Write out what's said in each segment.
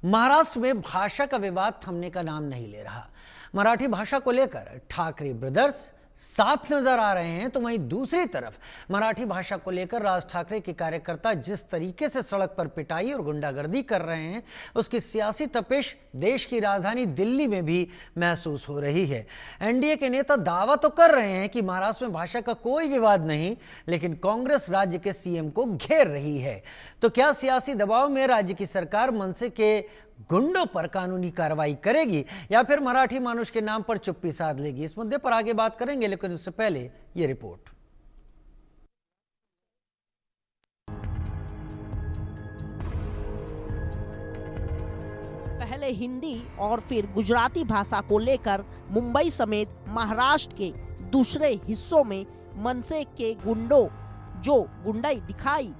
महाराष्ट्र में भाषा का विवाद थमने का नाम नहीं ले रहा। मराठी भाषा को लेकर ठाकरे ब्रदर्स साथ नजर आ रहे हैं, तो वहीं दूसरी तरफ मराठी भाषा को लेकर राज ठाकरे के कार्यकर्ता जिस तरीके से सड़क पर पिटाई और गुंडागर्दी कर रहे हैं, उसकी सियासी तपिश देश की राजधानी दिल्ली में भी महसूस हो रही है। एनडीए के नेता दावा तो कर रहे हैं कि महाराष्ट्र में भाषा का कोई विवाद नहीं, लेकिन कांग्रेस राज्य के सीएम को घेर रही है। तो क्या सियासी दबाव में राज्य की सरकार मनसे के गुंडों पर कानूनी कार्रवाई करेगी या फिर मराठी मानुष के नाम पर चुप्पी साध लेगी? इस मुद्दे पर आगे बात करेंगे, लेकिन उससे पहले ये रिपोर्ट। पहले हिंदी और फिर गुजराती भाषा को लेकर मुंबई समेत महाराष्ट्र के दूसरे हिस्सों में मनसे के गुंडों जो गुंडाई दिखाई,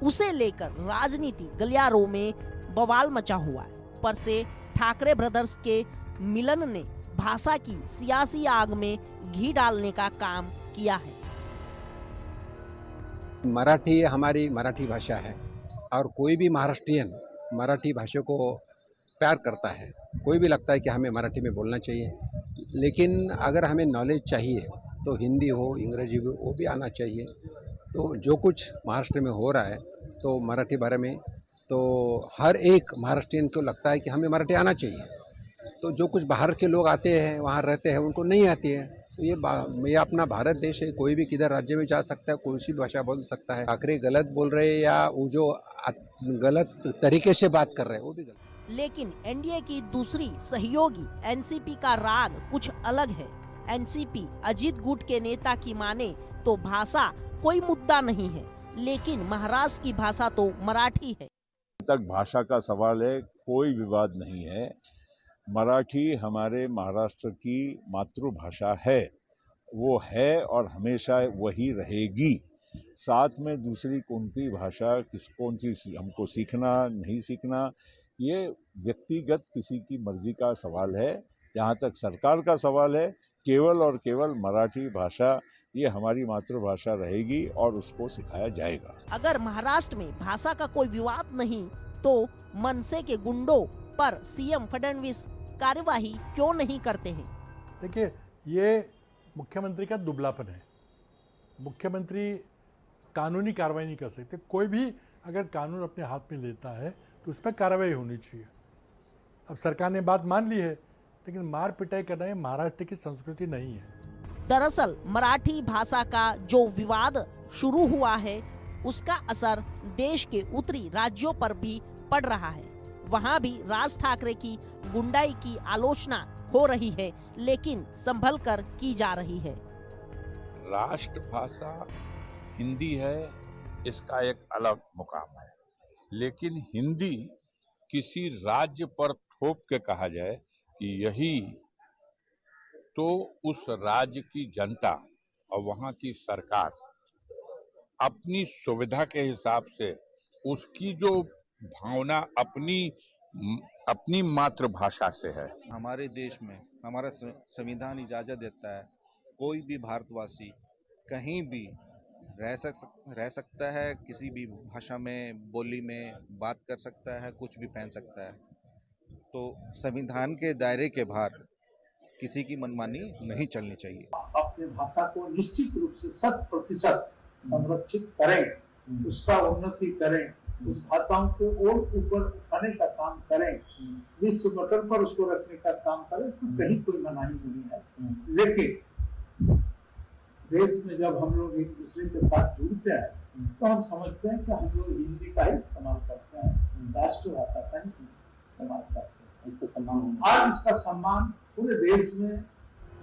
उसे लेकर राजनीति गलियारों में बवाल मचा हुआ है। पर से ठाकरे ब्रदर्स के मिलन ने भाषा की सियासी आग में घी डालने का काम किया है। मराठी हमारी मराठी भाषा है और कोई भी महाराष्ट्रियन मराठी भाषा को प्यार करता है। कोई भी लगता है कि हमें मराठी में बोलना चाहिए, लेकिन अगर हमें नॉलेज चाहिए तो हिंदी हो, अंग्रेजी हो, वो भी आना चाहिए। तो जो कुछ महाराष्ट्र में हो रहा है तो मराठी बारे में तो हर एक महाराष्ट्रियन को लगता है कि हमें मराठी आना चाहिए। तो जो कुछ बाहर के लोग आते हैं, वहाँ रहते हैं, उनको नहीं आती है। तो ये अपना भारत देश है, कोई भी किधर राज्य में जा सकता है, कोई सी भाषा बोल सकता है। ठाकरे गलत बोल रहे हैं या वो जो गलत तरीके से बात कर रहे हैं वो भी गलत। लेकिन एनडीए की दूसरी सहयोगी एनसीपी का राग कुछ अलग है। एनसीपी अजीत गुट के नेता की माने तो भाषा कोई मुद्दा नहीं है, लेकिन महाराष्ट्र की भाषा तो मराठी है। तक भाषा का सवाल है, कोई विवाद नहीं है। मराठी हमारे महाराष्ट्र की मातृभाषा है, वो है और हमेशा वही रहेगी। साथ में दूसरी कौन सी भाषा कौन सी हमको सीखना नहीं सीखना, ये व्यक्तिगत किसी की मर्जी का सवाल है। जहाँ तक सरकार का सवाल है, केवल और केवल मराठी भाषा ये हमारी मातृभाषा रहेगी और उसको सिखाया जाएगा। अगर महाराष्ट्र में भाषा का कोई विवाद नहीं तो मनसे के गुंडों पर सीएम फडणवीस कार्यवाही क्यों नहीं करते हैं? देखिए, ये मुख्यमंत्री का दुबलापन है। मुख्यमंत्री कानूनी कार्रवाई नहीं कर सकते। कोई भी अगर कानून अपने हाथ में लेता है तो उस पर कार्रवाई होनी चाहिए। अब सरकार ने बात मान ली है, लेकिन मार पिटाई करना ये महाराष्ट्र की संस्कृति नहीं है। दरअसल मराठी भाषा का जो विवाद शुरू हुआ है, उसका असर देश के उत्तरी राज्यों पर भी पड़ रहा है। वहां भी राज ठाकरे की गुंडाई की आलोचना हो रही है, लेकिन संभल कर की जा रही है। राष्ट्रभाषा हिंदी है, इसका एक अलग मुकाम है, लेकिन हिंदी किसी राज्य पर थोप के कहा जाए कि यही, तो उस राज्य की जनता और वहाँ की सरकार अपनी सुविधा के हिसाब से उसकी जो भावना अपनी मातृभाषा से है। हमारे देश में हमारा संविधान इजाज़त देता है, कोई भी भारतवासी कहीं भी रह सकता है, किसी भी भाषा में, बोली में बात कर सकता है, कुछ भी पहन सकता है। तो संविधान के दायरे के बाहर किसी की मनमानी नहीं चलनी चाहिए। अपने भाषा को निश्चित रूप से 100% संरक्षित करें, उसका उन्नति करें, उस भाषाओं को और ऊपर उठाने का काम करें, विश्व पटल पर उसको रखने का काम करें। इसमें कहीं कोई मनाही नहीं है। लेकिन देश में जब हम लोग एक दूसरे के साथ जुड़ते हैं तो हम समझते हैं कि हम लोग हिंदी का ही इस्तेमाल करते हैं, राष्ट्रभाषा का ही इस्तेमाल करते हैं। इसका सम्मान, आज इसका सम्मान पूरे देश में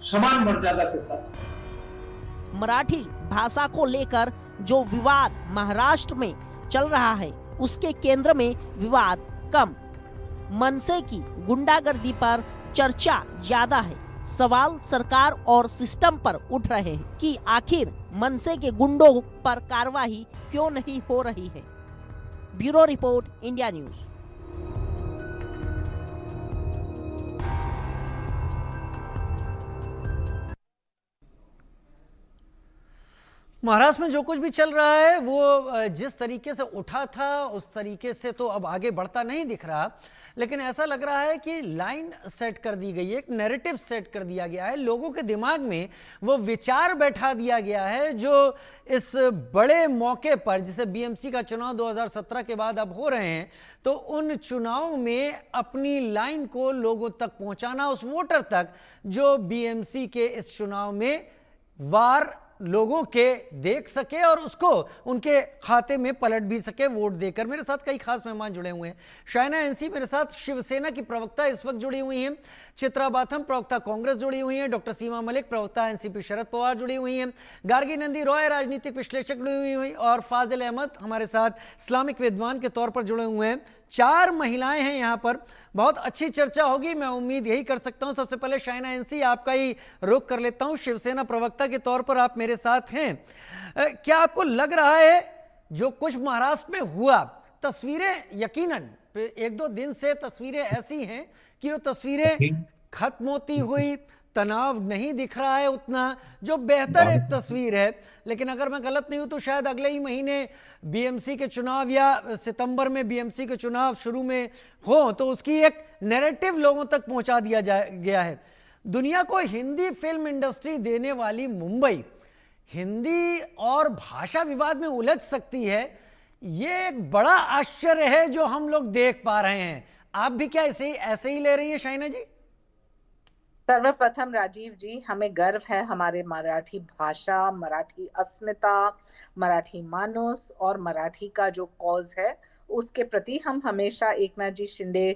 समान मर्यादा के साथ। मराठी भाषा को लेकर जो विवाद महाराष्ट्र में चल रहा है, उसके केंद्र में विवाद कम, मनसे की गुंडागर्दी पर चर्चा ज्यादा है। सवाल सरकार और सिस्टम पर उठ रहे हैं कि आखिर मनसे के गुंडों पर कार्रवाई क्यों नहीं हो रही है। Bureau report, India news. Maharashtra में जो कुछ भी चल रहा है वो जिस तरीके से उठा था उस तरीके से तो अब आगे बढ़ता नहीं दिख रहा, लेकिन ऐसा लग रहा है कि लाइन सेट कर दी गई है, एक नैरेटिव सेट कर दिया गया है, लोगों के दिमाग में वो विचार बैठा दिया गया है जो इस बड़े मौके पर, जिसे बीएमसी का चुनाव 2017 के बाद अब हो रहे हैं, तो उन चुनाव में अपनी लाइन को लोगों तक पहुंचाना, उस वोटर तक जो बीएमसी के इस चुनाव में वार लोगों के देख सके और उसको उनके खाते में पलट भी सके वोट देकर। मेरे साथ कई खास मेहमान जुड़े हुए हैं। शाइना एनसी मेरे साथ शिवसेना की प्रवक्ता इस वक्त जुड़ी हुई हैं, चित्रा बाथम प्रवक्ता कांग्रेस जुड़ी हुई हैं, डॉक्टर सीमा मलिक प्रवक्ता एनसीपी शरद पवार जुड़ी हुई हैं, गार्गी नंदी रॉय राजनीतिक विश्लेषक जुड़ी हुई और फाजिल अहमद हमारे साथ इस्लामिक विद्वान के तौर पर जुड़े हुए हैं। 4 महिलाएं हैं यहाँ पर, बहुत अच्छी चर्चा होगी, मैं उम्मीद यही कर सकता हूं। सबसे पहले शाइना एनसी आपका ही रुख कर लेता हूं, शिवसेना प्रवक्ता के तौर पर आप मेरे साथ हैं। क्या आपको लग रहा है जो कुछ महाराष्ट्र में हुआ, तस्वीरें यकीनन 1-2 दिन से तस्वीरें ऐसी हैं कि वो तस्वीरें खत्म होती हुई, तनाव नहीं दिख रहा है उतना, जो बेहतर एक तस्वीर है, लेकिन अगर मैं गलत नहीं हूं तो शायद अगले ही महीने बीएमसी के चुनाव या सितंबर में बीएमसी के चुनाव शुरू में हो तो उसकी एक नैरेटिव लोगों तक पहुंचा दिया गया है। दुनिया को हिंदी फिल्म इंडस्ट्री देने वाली मुंबई हिंदी और भाषा विवाद में उलझ सकती है, ये एक बड़ा आश्चर्य है जो हम लोग देख पा रहे हैं। आप भी क्या ऐसे ही ले रही हैं शाइना जी? सर्वप्रथम राजीव जी, हमें गर्व है हमारे मराठी भाषा, मराठी अस्मिता, मराठी मानुस और मराठी का जो कॉज है उसके प्रति हम हमेशा एकनाथ जी शिंदे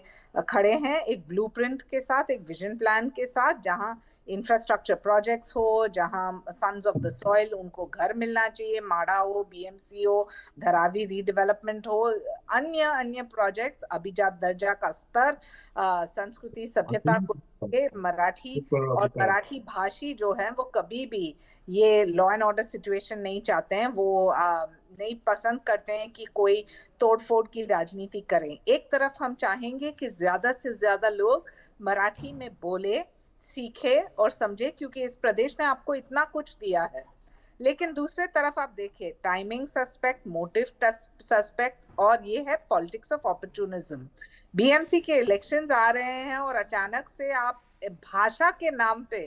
खड़े हैं, एक ब्लूप्रिंट के साथ, एक विजन प्लान के साथ, जहां इंफ्रास्ट्रक्चर प्रोजेक्ट्स हो, जहां सन्स ऑफ द सॉइल उनको घर मिलना चाहिए, माड़ा हो, बीएमसी हो, धरावी रीडेवलपमेंट हो, अन्य प्रोजेक्ट्स, अभिजात दर्जा का स्तर, संस्कृति सभ्यता को मराठी और मराठी भाषी जो है वो कभी भी ये लॉ एंड ऑर्डर सिचुएशन नहीं चाहते हैं, वो नहीं पसंद करते हैं कि कोई तोड़फोड़ की राजनीति करें। एक तरफ हम चाहेंगे कि ज्यादा से ज्यादा लोग मराठी में बोले, सीखे और समझे, क्योंकि इस प्रदेश ने आपको इतना कुछ दिया है। लेकिन दूसरे तरफ आप देखिए, टाइमिंग सस्पेक्ट, मोटिव सस्पेक्ट, और ये है पॉलिटिक्स ऑफ अपॉर्चुनिज्म। बीएमसी के इलेक्शंस आ रहे हैं और अचानक से आप भाषा के नाम पे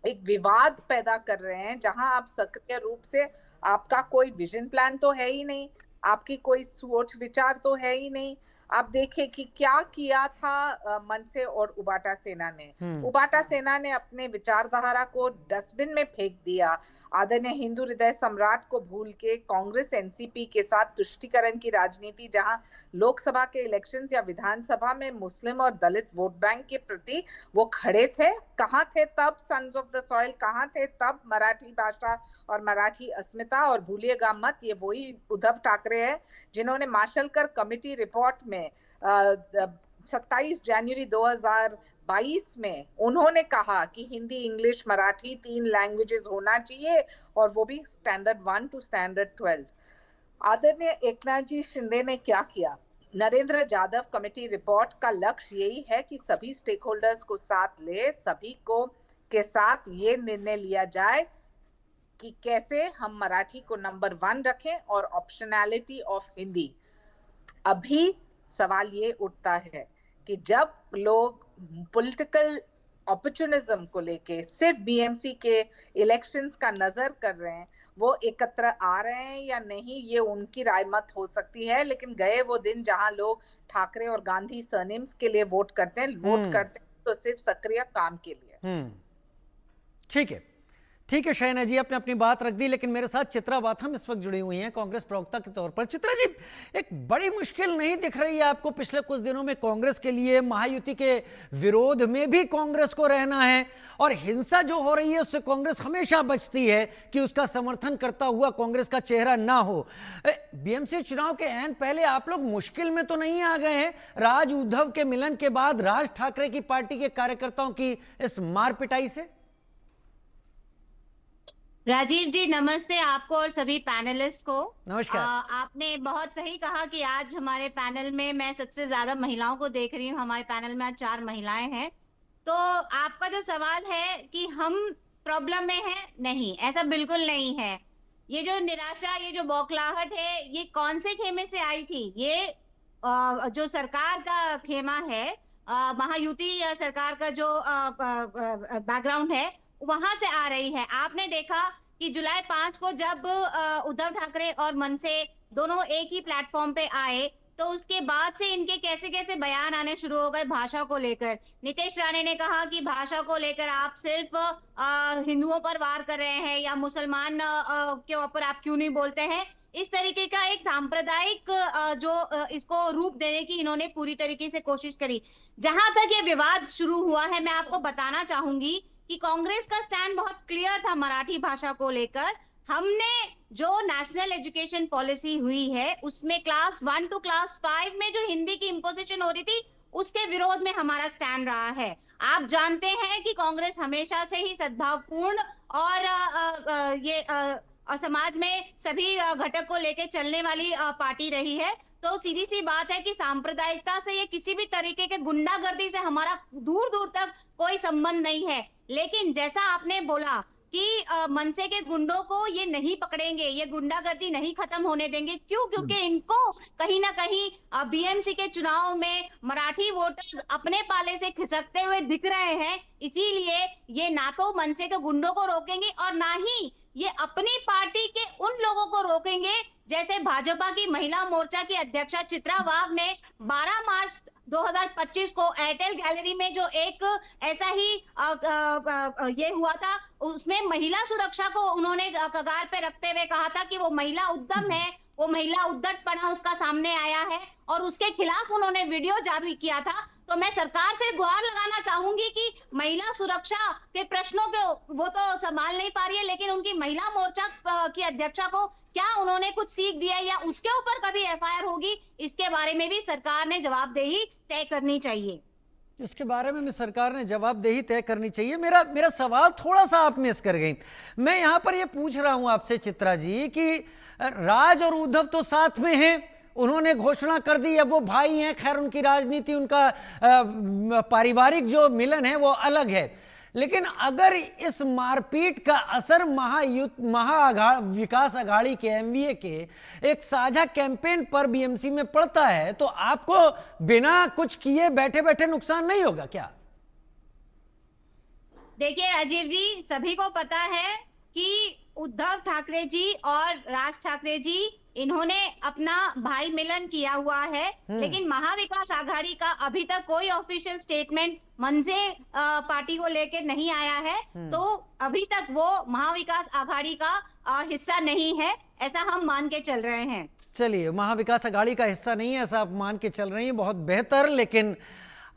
एक विवाद पैदा कर रहे हैं, जहां आप सक्रिय रूप से, आपका कोई विजन प्लान तो है ही नहीं, आपकी कोई सोच विचार तो है ही नहीं। आप देखिए कि क्या किया था मनसे और उबाटा सेना ने। उबाटा सेना ने अपने विचारधारा को डस्टबिन में फेंक दिया, आदरणीय हिंदू हृदय सम्राट को भूल के कांग्रेस एनसीपी के साथ तुष्टीकरण की राजनीति, जहां लोकसभा के इलेक्शंस या विधानसभा में मुस्लिम और दलित वोट बैंक के प्रति वो खड़े थे। कहाँ थे तब सन्स ऑफ द सॉइल, कहाँ थे तब मराठी भाषा और मराठी अस्मिता? और भूलिएगा मत, ये वही उद्धव ठाकरे है जिन्होंने माशेलकर कमेटी रिपोर्ट में 27 जनवरी 2022 में उन्होंने कहा कि हिंदी, इंग्लिश, मराठी 3 लैंग्वेजेस होना चाहिए, और वो भी स्टैंडर्ड 1 टू स्टैंडर्ड 12। आदरणीय एकनाथ जी शिंदे ने क्या किया? नरेंद्र यादव कमेटी रिपोर्ट का लक्ष्य यही है कि सभी स्टेक होल्डर्स को साथ ले, सभी को के साथ ये निर्णय लिया जाए कि कैसे हम मराठी को नंबर 1 रखें और ऑप्शनैलिटी ऑफ हिंदी। अभी सवाल ये उठता है कि जब लोग पॉलिटिकल अपॉर्चुनिज्म को लेके सिर्फ बीएमसी के इलेक्शंस का नजर कर रहे हैं, वो एकत्र आ रहे हैं या नहीं, ये उनकी राय मत हो सकती है। लेकिन गए वो दिन जहां लोग ठाकरे और गांधी सरनेम्स के लिए वोट करते हैं तो सिर्फ सक्रिय काम के लिए। ठीक है शाइना जी, आपने अपनी बात रख दी, लेकिन मेरे साथ चित्रा बाथम इस वक्त जुड़ी हुई हैं कांग्रेस प्रवक्ता के तौर पर। चित्रा जी, एक बड़ी मुश्किल नहीं दिख रही है आपको पिछले कुछ दिनों में कांग्रेस के लिए? महायुति के विरोध में भी कांग्रेस को रहना है, और हिंसा जो हो रही है उससे कांग्रेस हमेशा बचती है कि उसका समर्थन करता हुआ कांग्रेस का चेहरा ना हो। बीएमसी चुनाव के ऐन पहले आप लोग मुश्किल में तो नहीं आ गए हैं राज उद्धव के मिलन के बाद राज ठाकरे की पार्टी के कार्यकर्ताओं की इस मार पिटाई से? राजीव जी नमस्ते आपको और सभी पैनलिस्ट को। नमस्कार। आपने बहुत सही कहा कि आज हमारे पैनल में मैं सबसे ज्यादा महिलाओं को देख रही हूँ। हमारे पैनल में आज 4 महिलाएं हैं। तो आपका जो सवाल है कि हम प्रॉब्लम में हैं, नहीं, ऐसा बिल्कुल नहीं है। ये जो निराशा, ये जो बौखलाहट है, ये कौन से खेमे से आई थी? ये जो सरकार का खेमा है, महायुति सरकार का जो बैकग्राउंड है, वहां से आ रही है। आपने देखा कि जुलाई 5 को जब उद्धव ठाकरे और मनसे दोनों एक ही प्लेटफॉर्म पे आए, तो उसके बाद से इनके कैसे कैसे बयान आने शुरू हो गए भाषा को लेकर। नीतीश राणे ने कहा कि भाषा को लेकर आप सिर्फ हिंदुओं पर वार कर रहे हैं, या मुसलमान के ऊपर आप क्यों नहीं बोलते हैं। इस तरीके का एक सांप्रदायिक इसको रूप देने की इन्होंने पूरी तरीके से कोशिश करी। जहां तक ये विवाद शुरू हुआ है, मैं आपको बताना चाहूंगी कि कांग्रेस का स्टैंड बहुत क्लियर था मराठी भाषा को लेकर। हमने जो नेशनल एजुकेशन पॉलिसी हुई है, उसमें क्लास 1 टू क्लास 5 में जो हिंदी की इम्पोजिशन हो रही थी, उसके विरोध में हमारा स्टैंड रहा है। आप जानते हैं कि कांग्रेस हमेशा से ही सद्भावपूर्ण और समाज में सभी घटक को लेकर चलने वाली पार्टी रही है। तो सीधी सी बात है कि सांप्रदायिकता से, ये किसी भी तरीके के गुंडागर्दी से हमारा दूर दूर तक कोई संबंध नहीं है। लेकिन जैसा आपने बोला कि मनसे के गुंडों को ये नहीं पकड़ेंगे, ये गुंडागर्दी नहीं खत्म होने देंगे। क्यों? क्योंकि इनको कहीं ना कहीं बीएमसी के चुनाव में मराठी वोटर्स अपने पाले से खिसकते हुए दिख रहे हैं। इसीलिए ये ना तो मनसे के गुंडों को रोकेंगे और ना ही ये अपनी पार्टी के उन लोगों को रोकेंगे, जैसे भाजपा की महिला मोर्चा की अध्यक्षा चित्रा वाघ ने 12 मार्च 2025 को एयरटेल गैलरी में जो एक ऐसा ही ये हुआ था, उसमें महिला सुरक्षा को उन्होंने कगार पे रखते हुए कहा था कि वो महिला उद्यम है, वो महिला उद्दटपना उसका सामने आया है, और उसके खिलाफ उन्होंने वीडियो जारी किया था। तो मैं सरकार से गुहार लगाना चाहूंगी कि महिला सुरक्षा के प्रश्नों के वो तो संभाल नहीं पा रही है, लेकिन उनकी महिला मोर्चा की अध्यक्षा को क्या उन्होंने कुछ सीख दिया या उसके ऊपर कभी एफआईआर होगी, इसके बारे में भी सरकार ने जवाबदेही तय करनी चाहिए। इसके बारे में भी सरकार ने जवाबदेही तय करनी चाहिए। मेरा सवाल थोड़ा सा आप मिस कर गई। मैं यहाँ पर ये पूछ रहा हूँ आपसे चित्रा जी कि राज और उद्धव तो साथ में हैं, उन्होंने घोषणा कर दी, अब वो भाई हैं, खैर उनकी राजनीति, उनका पारिवारिक जो मिलन है वो अलग है। लेकिन अगर इस मारपीट का असर विकास अघाड़ी के एमवीए के एक साझा कैंपेन पर बीएमसी में पड़ता है, तो आपको बिना कुछ किए बैठे बैठे नुकसान नहीं होगा क्या? देखिए राजीव जी, सभी को पता है कि उद्धव ठाकरे जी और राज ठाकरे जी, इन्होंने अपना भाई मिलन किया हुआ है, लेकिन महाविकास आघाड़ी का अभी तक कोई ऑफिशियल स्टेटमेंट मनसे पार्टी को लेकर नहीं आया है। तो अभी तक वो महाविकास आघाड़ी का हिस्सा नहीं है, ऐसा हम मान के चल रहे हैं। चलिए, महाविकास आघाड़ी का हिस्सा नहीं है ऐसा आप मान के चल रही हैं, बहुत बेहतर। लेकिन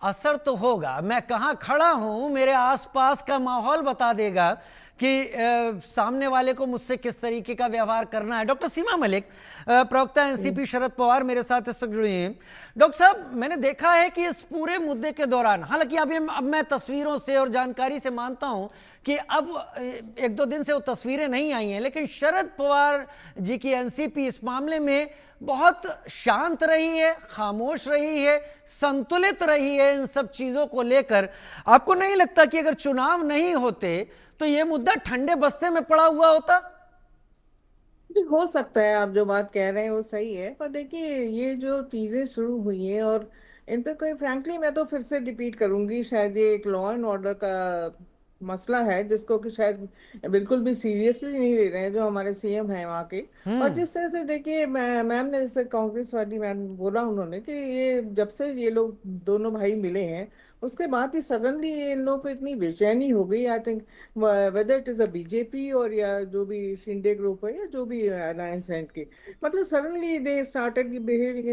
असर तो होगा। मैं कहाँ खड़ा हूँ, मेरे आसपास का माहौल बता देगा कि सामने वाले को मुझसे किस तरीके का व्यवहार करना है। डॉक्टर सीमा मलिक, प्रवक्ता एनसीपी शरद पवार, मेरे साथ इस वक्त जुड़ी हैं। डॉक्टर साहब, मैंने देखा है कि इस पूरे मुद्दे के दौरान, हालांकि अब मैं तस्वीरों से और जानकारी से मानता हूं कि अब 1-2 दिन से वो तस्वीरें नहीं आई हैं, लेकिन शरद पवार जी की एनसीपी इस मामले में बहुत शांत रही है, खामोश रही है, संतुलित रही है इन सब चीजों को लेकर। आपको नहीं लगता कि अगर चुनाव नहीं होते तो ये मुद्दा ठंडे बस्ते में पड़ा हुआ होता? हो सकता है, आप जो बात कह रहे हैं वो सही है, पर देखिए ये जो चीजें शुरू हुई हैं और इन पे कोई, फ्रैंकली मैं तो फिर से रिपीट करूंगी, शायद ये एक लॉ एंड ऑर्डर का मसला है जिसको कि शायद बिल्कुल भी सीरियसली नहीं ले रहे हैं जो हमारे सीएम हैं वहाँ के। और जिस तरह से देखिए मैम ने, जैसे कांग्रेस वाली मैम बोला उन्होंने कि ये जब से ये लोग दोनों भाई मिले हैं उसके बाद ही सडनली इन लोगों को इतनी बेचैनी हो गई। I think whether it is a BJP और या जो भी शिंदे ग्रुप है या जो भी अलायंस है इनकी, मतलब suddenly they started behaving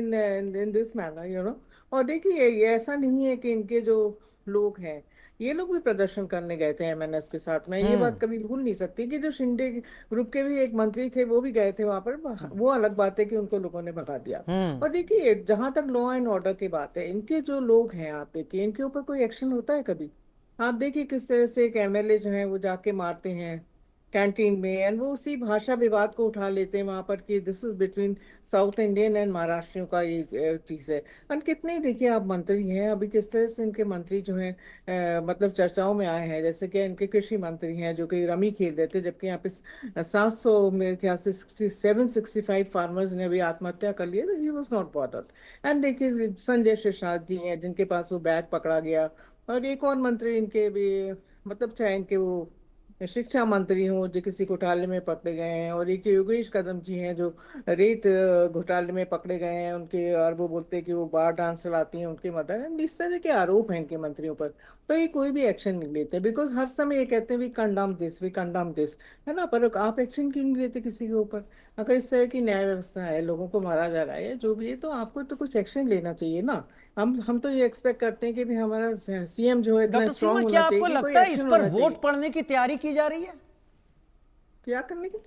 in this manner, you know. और देखिए ये ऐसा नहीं है कि इनके जो लोग हैं, ये लोग भी प्रदर्शन करने गए थे एमएनएस के साथ। मैं ये बात कभी भूल नहीं सकती कि जो शिंदे ग्रुप के भी एक मंत्री थे वो भी गए थे वहां पर। वो अलग बात है कि उनको लोगों ने भगा दिया। और देखिए जहां तक लॉ एंड ऑर्डर की बात है, इनके जो लोग हैं आते कि इनके ऊपर कोई एक्शन होता है कभी? आप देखिए किस तरह से एक एमएलए जो है वो जाके मारते हैं, कैंटीन में, एंड वो उसी भाषा विवाद को उठा लेते हैं वहां पर कि this is between South Indian and महाराष्ट्रियों का ये चीज है। और कितने देखिए आप मंत्री हैं अभी, किस तरह से इनके मंत्री जो हैं मतलब चर्चाओं में आए हैं। जैसे कि इनके कृषि मंत्री हैं जो कि रमी खेल रहे थे, जबकि यहाँ पे 700 मेरे ख्याल से 765 फार्मर्स ने अभी आत्महत्या कर लिया, he was not bothered. And देखिए संजय शेषाद जी हैं जिनके पास वो बैग पकड़ा गया, और एक और मंत्री इनके भी मतलब चाहे इनके वो शिक्षा मंत्री हों जो किसी घोटाले में पकड़े गए हैं, और एक योगेश कदम जी हैं जो रेत घोटाले में पकड़े गए हैं उनके, और वो बोलते हैं कि वो बार डांस चलाती हैं उनके मदर, इस तरह के आरोप हैं इनके मंत्रियों पर। तो ये कोई भी एक्शन नहीं लेते, बिकॉज हर समय ये कहते हैं वी कंडम दिस, है ना, पर आप एक्शन क्यों नहीं लेते किसी के ऊपर? अगर इस तरह की न्याय व्यवस्था है, लोगों को मारा जा रहा है जो भी है, तो आपको तो कुछ एक्शन लेना चाहिए ना। हम तो ये एक्सपेक्ट करते हैं कि भी हमारा सीएम जो है इतना डॉक्टर स्ट्रांग सीमा, होना क्या चाहिए आपको कि कोई लगता है इस एक्शन पर होना वोट चाहिए। पड़ने की तैयारी की जा रही है? क्या करने की?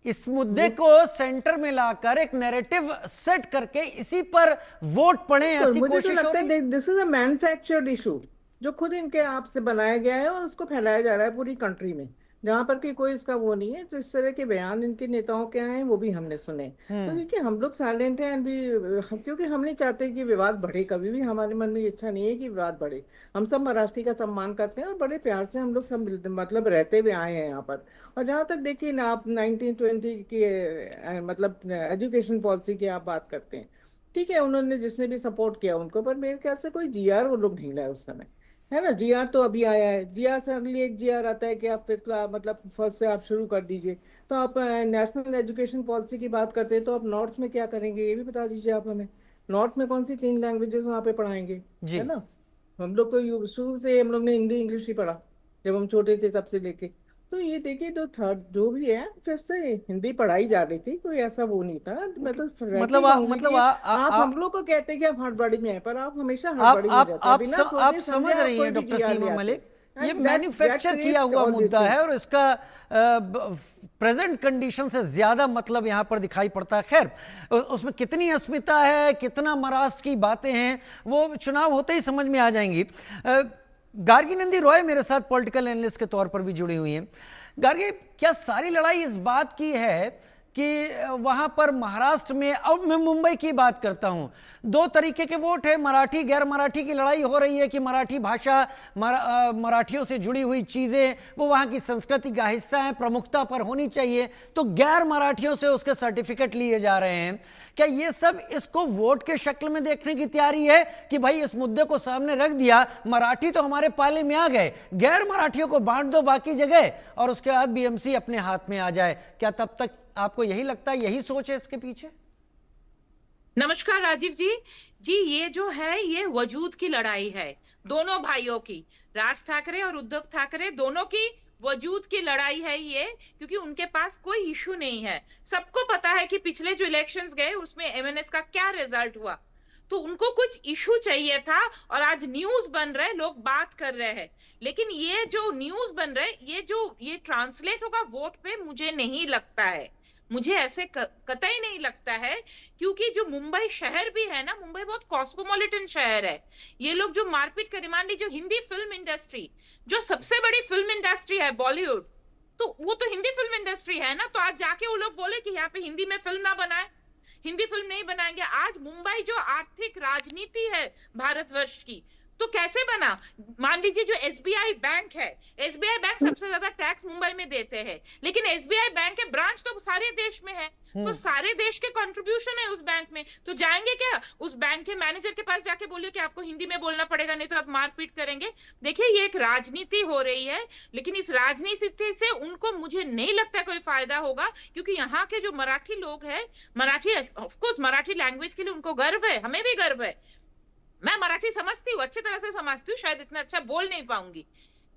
इस मुद्दे को सेंटर में लाकर एक नैरेटिव सेट करके इसी पर वोट पड़े, तो ऐसी मुझे तो कोशिश हो लगता रही है? है this is a manufactured issue जो खुद इनके आप से बनाया गया है और उसको फैलाया जा रहा है पूरी कंट्री में, जहां पर कि कोई इसका वो नहीं है। जिस तरह के बयान इनके नेताओं के आए हैं वो भी हमने सुने। तो देखिए हम लोग साइलेंट हैं क्योंकि हम नहीं चाहते कि विवाद बढ़े, कभी भी हमारे मन में ये इच्छा नहीं है कि विवाद बढ़े। हम सब महाराष्ट्र का सम्मान करते हैं और बड़े प्यार से हम लोग सब मतलब रहते हुए आए हैं यहाँ पर। और जहाँ तक देखिए ना आप 1920 की मतलब एजुकेशन पॉलिसी की आप बात करते हैं, ठीक है, उन्होंने जिसने भी सपोर्ट किया उनको, पर मेरे ख्याल से कोई जीआर वो लोग नहीं लाए उस समय, है ना। जीआर तो अभी आया है, जीआर से अगली एक जीआर आता है कि आप मतलब फर्स्ट से आप शुरू कर दीजिए। तो आप नेशनल एजुकेशन पॉलिसी की बात करते हैं, तो आप नॉर्थ में क्या करेंगे ये भी बता दीजिए आप हमें। नॉर्थ में कौन सी 3 लैंग्वेजेस वहाँ पे पढ़ाएंगे, जी। है ना। हम लोग तो शुरू से हम लोग ने हिंदी इंग्लिश ही पढ़ा जब हम छोटे थे तब से लेके। तो ये देखिए जो थर्ड जो भी है फिर से हिंदी पढ़ाई जा रही थी, कोई ऐसा वो नहीं था। मतलब आप हम लोग को कहते हैं कि आप हड़बड़ी में हैं, पर आप हमेशा हड़बड़ी में रहते हैं, बिना आप सोचे समझ समझे रही आप हैं कोई भी डॉक्टर जीआर सीमा ले आते मलिक, हैं। ये And मैन्युफैक्चर that किया creates हुआ all these मुद्दा है things. और इसका प्रेजेंट कंडीशन से ज्यादा मतलब यहां पर दिखाई पड़ता है। खैर, उसमें कितनी अस्मिता है, कितना महाराष्ट्र की बातें हैं, वो चुनाव होते ही समझ में आ जाएंगी। गार्गी नंदी रॉय मेरे साथ पॉलिटिकल एनालिस्ट के तौर पर भी जुड़ी हुई हैं। गार्गी, क्या सारी लड़ाई इस बात की है कि वहां पर महाराष्ट्र में, अब मैं मुंबई की बात करता हूं, 2 तरीके के वोट है, मराठी गैर मराठी की लड़ाई हो रही है कि मराठी भाषा, मराठियों से जुड़ी हुई चीजें वो वहां की संस्कृति का हिस्सा है, प्रमुखता पर होनी चाहिए, तो गैर मराठियों से उसके सर्टिफिकेट लिए जा रहे हैं। क्या ये सब इसको वोट के शक्ल में देखने की तैयारी है कि भाई इस मुद्दे को सामने रख दिया, मराठी तो हमारे पाले में आ गए, गैर मराठियों को बांट दो बाकी जगह और उसके बाद बीएमसी अपने हाथ में आ जाए? क्या तब तक आपको यही लगता है, यही सोच है इसके पीछे? नमस्कार राजीव जी, ये जो है ये वजूद की लड़ाई है, दोनों भाइयों की, राज ठाकरे और उद्धव ठाकरे दोनों की वजूद की लड़ाई है ये, क्योंकि उनके पास कोई इशू नहीं है। सबको पता है कि पिछले जो इलेक्शंस गए उसमें एमएनएस का क्या रिजल्ट हुआ, तो उनको कुछ इशू चाहिए था और आज न्यूज बन रहे, लोग बात कर रहे हैं। लेकिन ये जो न्यूज बन रहे, ये ट्रांसलेट होगा वोट पे, मुझे नहीं लगता है, मुझे ऐसे कतई नहीं लगता है। क्योंकि जो मुंबई शहर भी है ना, मुंबई बहुत कॉस्मोपॉलिटन शहर है। ये लोग जो मारपीट करे, मान लीजिए हिंदी फिल्म इंडस्ट्री, जो सबसे बड़ी फिल्म इंडस्ट्री है बॉलीवुड, तो वो तो हिंदी फिल्म इंडस्ट्री है ना। तो आज जाके वो लोग बोले कि यहाँ पे हिंदी में फिल्म ना बनाए, हिंदी फिल्म नहीं बनाएंगे। आज मुंबई जो आर्थिक राजनीति है भारतवर्ष की, तो कैसे बना? मान लीजिए जो एसबीआई बैंक है, एसबीआई बैंक सबसे ज्यादा टैक्स मुंबई में देते हैं, लेकिन एसबीआई बैंक के ब्रांच तो सारे देश में है, तो सारे देश के कंट्रीब्यूशन है उस बैंक में। तो जाएंगे क्या उस बैंक के मैनेजर के पास जाके बोलिए कि आपको हिंदी में बोलना पड़ेगा, नहीं तो आप मारपीट करेंगे? देखिए ये एक राजनीति हो रही है, लेकिन इस राजनीति से उनको मुझे नहीं लगता कोई फायदा होगा, क्योंकि यहाँ के जो मराठी लोग हैं, मराठी ऑफकोर्स मराठी लैंग्वेज के लिए उनको गर्व है, हमें भी गर्व है। मैं मराठी समझती हूँ, अच्छी तरह से समझती हूँ, शायद इतना अच्छा बोल नहीं पाऊंगी,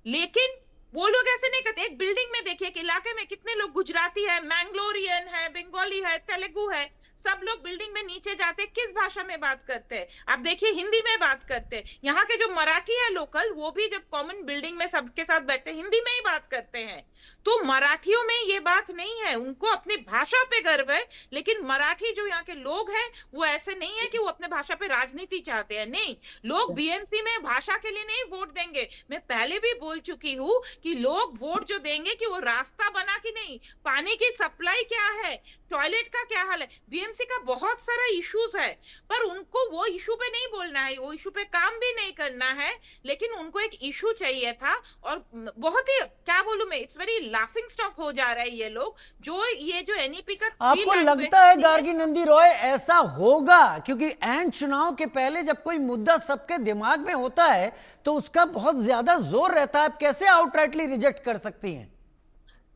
लेकिन वो लोग ऐसे नहीं करते। एक बिल्डिंग में देखिए कि इलाके में कितने लोग गुजराती है, मैंगलोरियन है, बंगाली है, तेलुगु है, सब लोग बिल्डिंग में नीचे जाते किस भाषा में बात करते हैं? आप देखिए हिंदी में बात करते हैं। यहाँ के जो मराठी है लोकल, वो भी जब कॉमन बिल्डिंग में सबके साथ बैठते हैं हिंदी में ही बात करते हैं। तो मराठियों में ये बात नहीं है, उनको अपनी भाषा पे गर्व है, लेकिन मराठी जो यहाँ के लोग हैं वो ऐसे नहीं है कि वो अपने भाषा पे राजनीति चाहते हैं। नहीं, लोग बीएमसी में भाषा के लिए नहीं वोट देंगे। मैं पहले भी बोल चुकी हूँ कि लोग वोट जो देंगे कि वो रास्ता बना कि नहीं, पानी की सप्लाई क्या है, टॉयलेट का क्या हाल है। बीएमसी का बहुत सारा इश्यूज है, पर उनको वो इशू पे नहीं बोलना है, वो इशू पे काम भी नहीं करना है, लेकिन उनको एक इशू चाहिए था। और बहुत ही क्या बोलूं मैं, इट्स वेरी लाफिंग स्टॉक हो जा रहा है ये लोग, जो ये जो एनईपी का आपको लगता है गार्गी नंदी रॉय ऐसा होगा? क्योंकि एन चुनाव के पहले जब कोई मुद्दा सबके दिमाग में होता है तो उसका बहुत ज्यादा जोर रहता है। आप कैसे आउटराइटली रिजेक्ट कर सकती हैं?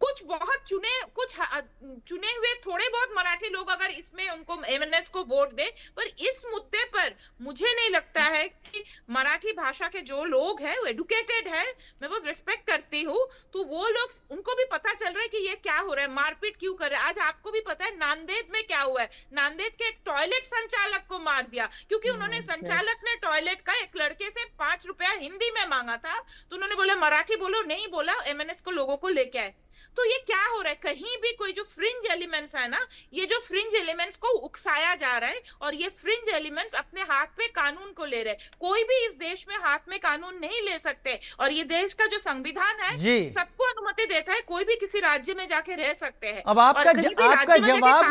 कुछ बहुत चुने हुए थोड़े बहुत मराठी लोग अगर इसमें उनको एमएनएस को वोट दे, पर इस मुद्दे पर मुझे नहीं लगता है कि मराठी भाषा के जो लोग हैं वो एडुकेटेड है, मैं बहुत रिस्पेक्ट करती हूँ, तो वो लोग, उनको भी पता चल रहा है कि ये क्या हो रहा है, मारपीट क्यों कर रहे हैं। आज आपको भी पता है नांदेड़ में क्या हुआ है, नांदेड़ के एक टॉयलेट संचालक को मार दिया क्योंकि उन्होंने, संचालक ने टॉयलेट का एक लड़के से 5 रुपया हिंदी में मांगा था, तो उन्होंने बोला मराठी बोलो, नहीं बोला, एमएनएस को लोगों को लेके आए। तो ये क्या हो रहा है, कहीं भी कोई जो फ्रिंज एलिमेंट्स है ना, ये जो फ्रिंज एलिमेंट्स को उकसाया जा रहा है और ये फ्रिंज एलिमेंट्स अपने हाथ में कानून को ले रहे हैं। कोई भी इस देश में हाथ में कानून नहीं ले सकते, और ये देश का जो संविधान है सबको अनुमति देता है, कोई भी किसी राज्य में जाके रह सकते हैं। अब आपका जवाब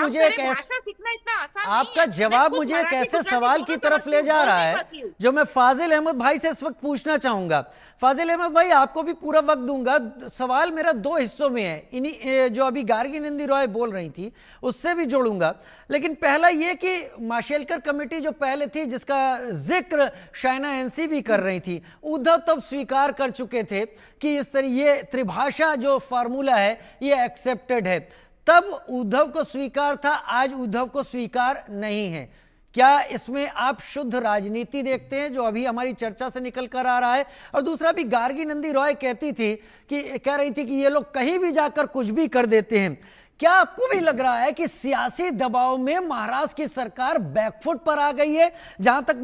मुझे एक ऐसे सवाल की तरफ ले जा रहा है जो मैं फाजिल अहमद भाई से इस वक्त पूछना चाहूंगा। फाजिल अहमद भाई, आपको भी पूरा वक्त दूंगा। सवाल मेरा 2 हिस्सों में है, इन्हीं जो अभी गार्गी नंदी रॉय बोल रही थी उससे भी जोड़ूंगा। लेकिन पहला यह कि माशेलकर कमेटी जो पहले थी, जिसका जिक्र शाइना एनसी भी कर रही थी, उद्धव तब स्वीकार कर चुके थे कि इस तरह ये त्रिभाषा जो फार्मूला है ये एक्सेप्टेड है। तब उद्धव को स्वीकार था, आज उद्धव को स्वीकार नहीं है। क्या इसमें आप शुद्ध राजनीति देखते हैं जो अभी हमारी चर्चा से निकल कर आ रहा है? और दूसरा भी, गार्गी नंदी रॉय कह रही थी कि ये लोग कहीं भी जाकर कुछ भी कर देते हैं। क्या आपको भी लग रहा है कि सियासी दबाव में महाराष्ट्र की सरकार बैकफुट पर आ गई है, जहां तक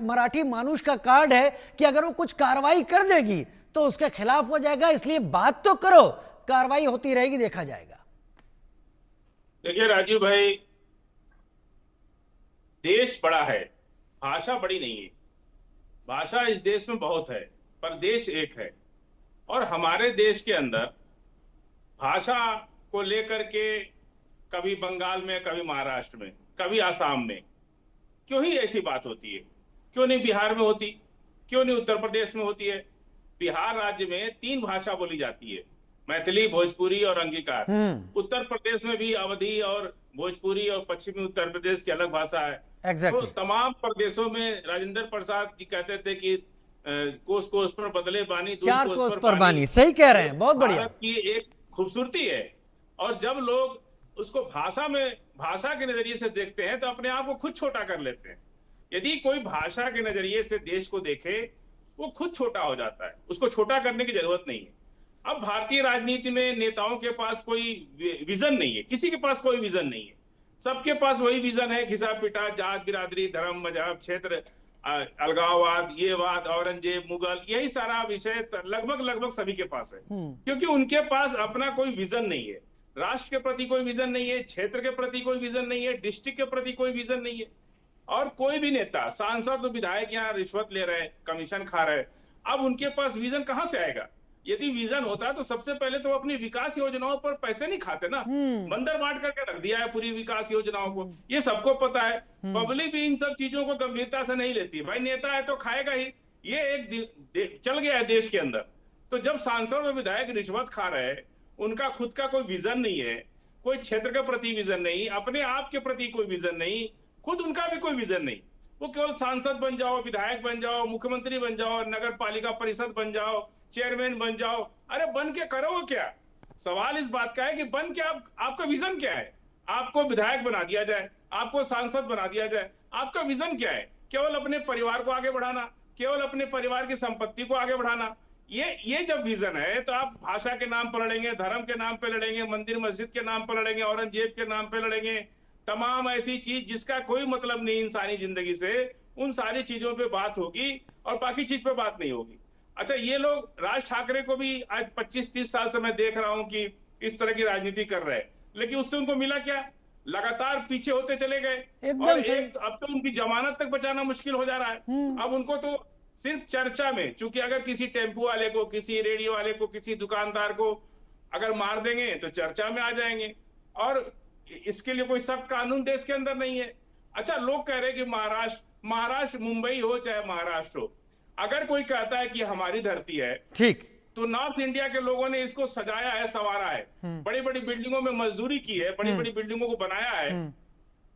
मराठी मानुष का कार्ड है कि अगर वो कुछ कार्रवाई कर देगी तो उसके खिलाफ हो जाएगा, इसलिए बात तो करो, कार्रवाई होती रहेगी, देखा जाएगा? देखिए राजीव भाई, देश बड़ा है, भाषा बड़ी नहीं है। भाषा इस देश में बहुत है, पर देश एक है। और हमारे देश के अंदर भाषा को लेकर के कभी बंगाल में, कभी महाराष्ट्र में, कभी आसाम में क्यों ही ऐसी बात होती है? क्यों नहीं बिहार में होती? क्यों नहीं उत्तर प्रदेश में होती है? बिहार राज्य में 3 भाषा बोली जाती है, मैथिली, भोजपुरी और अंगिकार। उत्तर प्रदेश में भी अवधी और भोजपुरी और पश्चिमी उत्तर प्रदेश की अलग भाषा है। तो तमाम प्रदेशों में राजेंद्र प्रसाद जी कहते थे कि कोस कोस पर बदले बानी, 4 कोस पर बानी। सही कह रहे हैं, बहुत बढ़िया। भारत की एक खूबसूरती है। और जब लोग उसको भाषा के नजरिए से देखते हैं तो अपने आप को खुद छोटा कर लेते हैं। यदि कोई भाषा के नजरिए से देश को देखे, वो खुद छोटा हो जाता है, उसको छोटा करने की जरूरत नहीं है। अब भारतीय राजनीति में नेताओं के पास कोई विजन नहीं है, किसी के पास कोई विजन नहीं है। सबके पास वही विजन है, घिसा पिटा, जात बिरादरी, धर्म, मजहब, क्षेत्र, अलगाववाद, ये वाद, औरंगजेब, मुगल, यही सारा विषय लगभग सभी के पास है। क्योंकि उनके पास अपना कोई विजन नहीं है, राष्ट्र के प्रति कोई विजन नहीं है, क्षेत्र के प्रति कोई विजन नहीं है, डिस्ट्रिक्ट के प्रति कोई विजन नहीं है। और कोई भी नेता, सांसद तो विधायक यहाँ रिश्वत ले रहे हैं, कमीशन खा रहे हैं, अब उनके पास विजन कहाँ से आएगा? यदि विजन होता तो सबसे पहले तो अपनी विकास योजनाओं पर पैसे नहीं खाते ना, बंदर बांट करके रख दिया है पूरी विकास योजनाओं को, ये सबको पता है। पब्लिक भी इन सब चीजों को गंभीरता से नहीं लेती। भाई नेता है तो खाएगा ही, ये एक चल गया है देश के अंदर। तो जब सांसद और विधायक रिश्वत खा रहे हैं, उनका खुद का कोई विजन नहीं है, कोई क्षेत्र के प्रति विजन नहीं, अपने आप के प्रति कोई विजन नहीं, खुद उनका भी कोई विजन नहीं, वो केवल सांसद बन जाओ, विधायक बन जाओ, मुख्यमंत्री बन जाओ, नगर पालिका परिषद बन जाओ, चेयरमैन बन जाओ। अरे बन के करो क्या? सवाल इस बात का है कि बन के आपका विजन क्या है? आपको विधायक बना दिया जाए, आपको सांसद बना दिया जाए, आपका विजन क्या है? केवल अपने परिवार को आगे बढ़ाना, केवल अपने परिवार की संपत्ति को आगे बढ़ाना। ये जब विजन है तो आप भाषा के नाम पर लड़ेंगे, धर्म के नाम पे लड़ेंगे, मंदिर मस्जिद के नाम पर लड़ेंगे, औरंगजेब के नाम पे लड़ेंगे, तमाम ऐसी चीज जिसका कोई मतलब नहीं इंसानी जिंदगी से, उन सारी चीजों पे बात होगी और बाकी चीज पे बात नहीं होगी। अच्छा, ये लोग राज ठाकरे को भी आज 25-30 साल से मैं देख रहा हूं कि इस तरह की राजनीति कर रहे हैं, लेकिन उससे उनको मिला क्या? लगातार पीछे होते चले गए और अब तो उनकी जमानत तक बचाना मुश्किल हो जा रहा है। अब उनको तो सिर्फ चर्चा में, चूंकि अगर किसी टेम्पो वाले को, किसी रेडियो वाले को, किसी दुकानदार को अगर मार देंगे तो चर्चा में आ जाएंगे, और इसके लिए कोई सख्त कानून देश के अंदर नहीं है। अच्छा, लोग कह रहे हैं कि महाराष्ट्र मुंबई हो चाहे महाराष्ट्र हो, अगर कोई कहता है कि हमारी धरती है, ठीक, तो नॉर्थ इंडिया के लोगों ने इसको सजाया है, संवारा है, बड़ी बड़ी बिल्डिंगों में मजदूरी की है, बड़ी बड़ी बिल्डिंगों को बनाया है।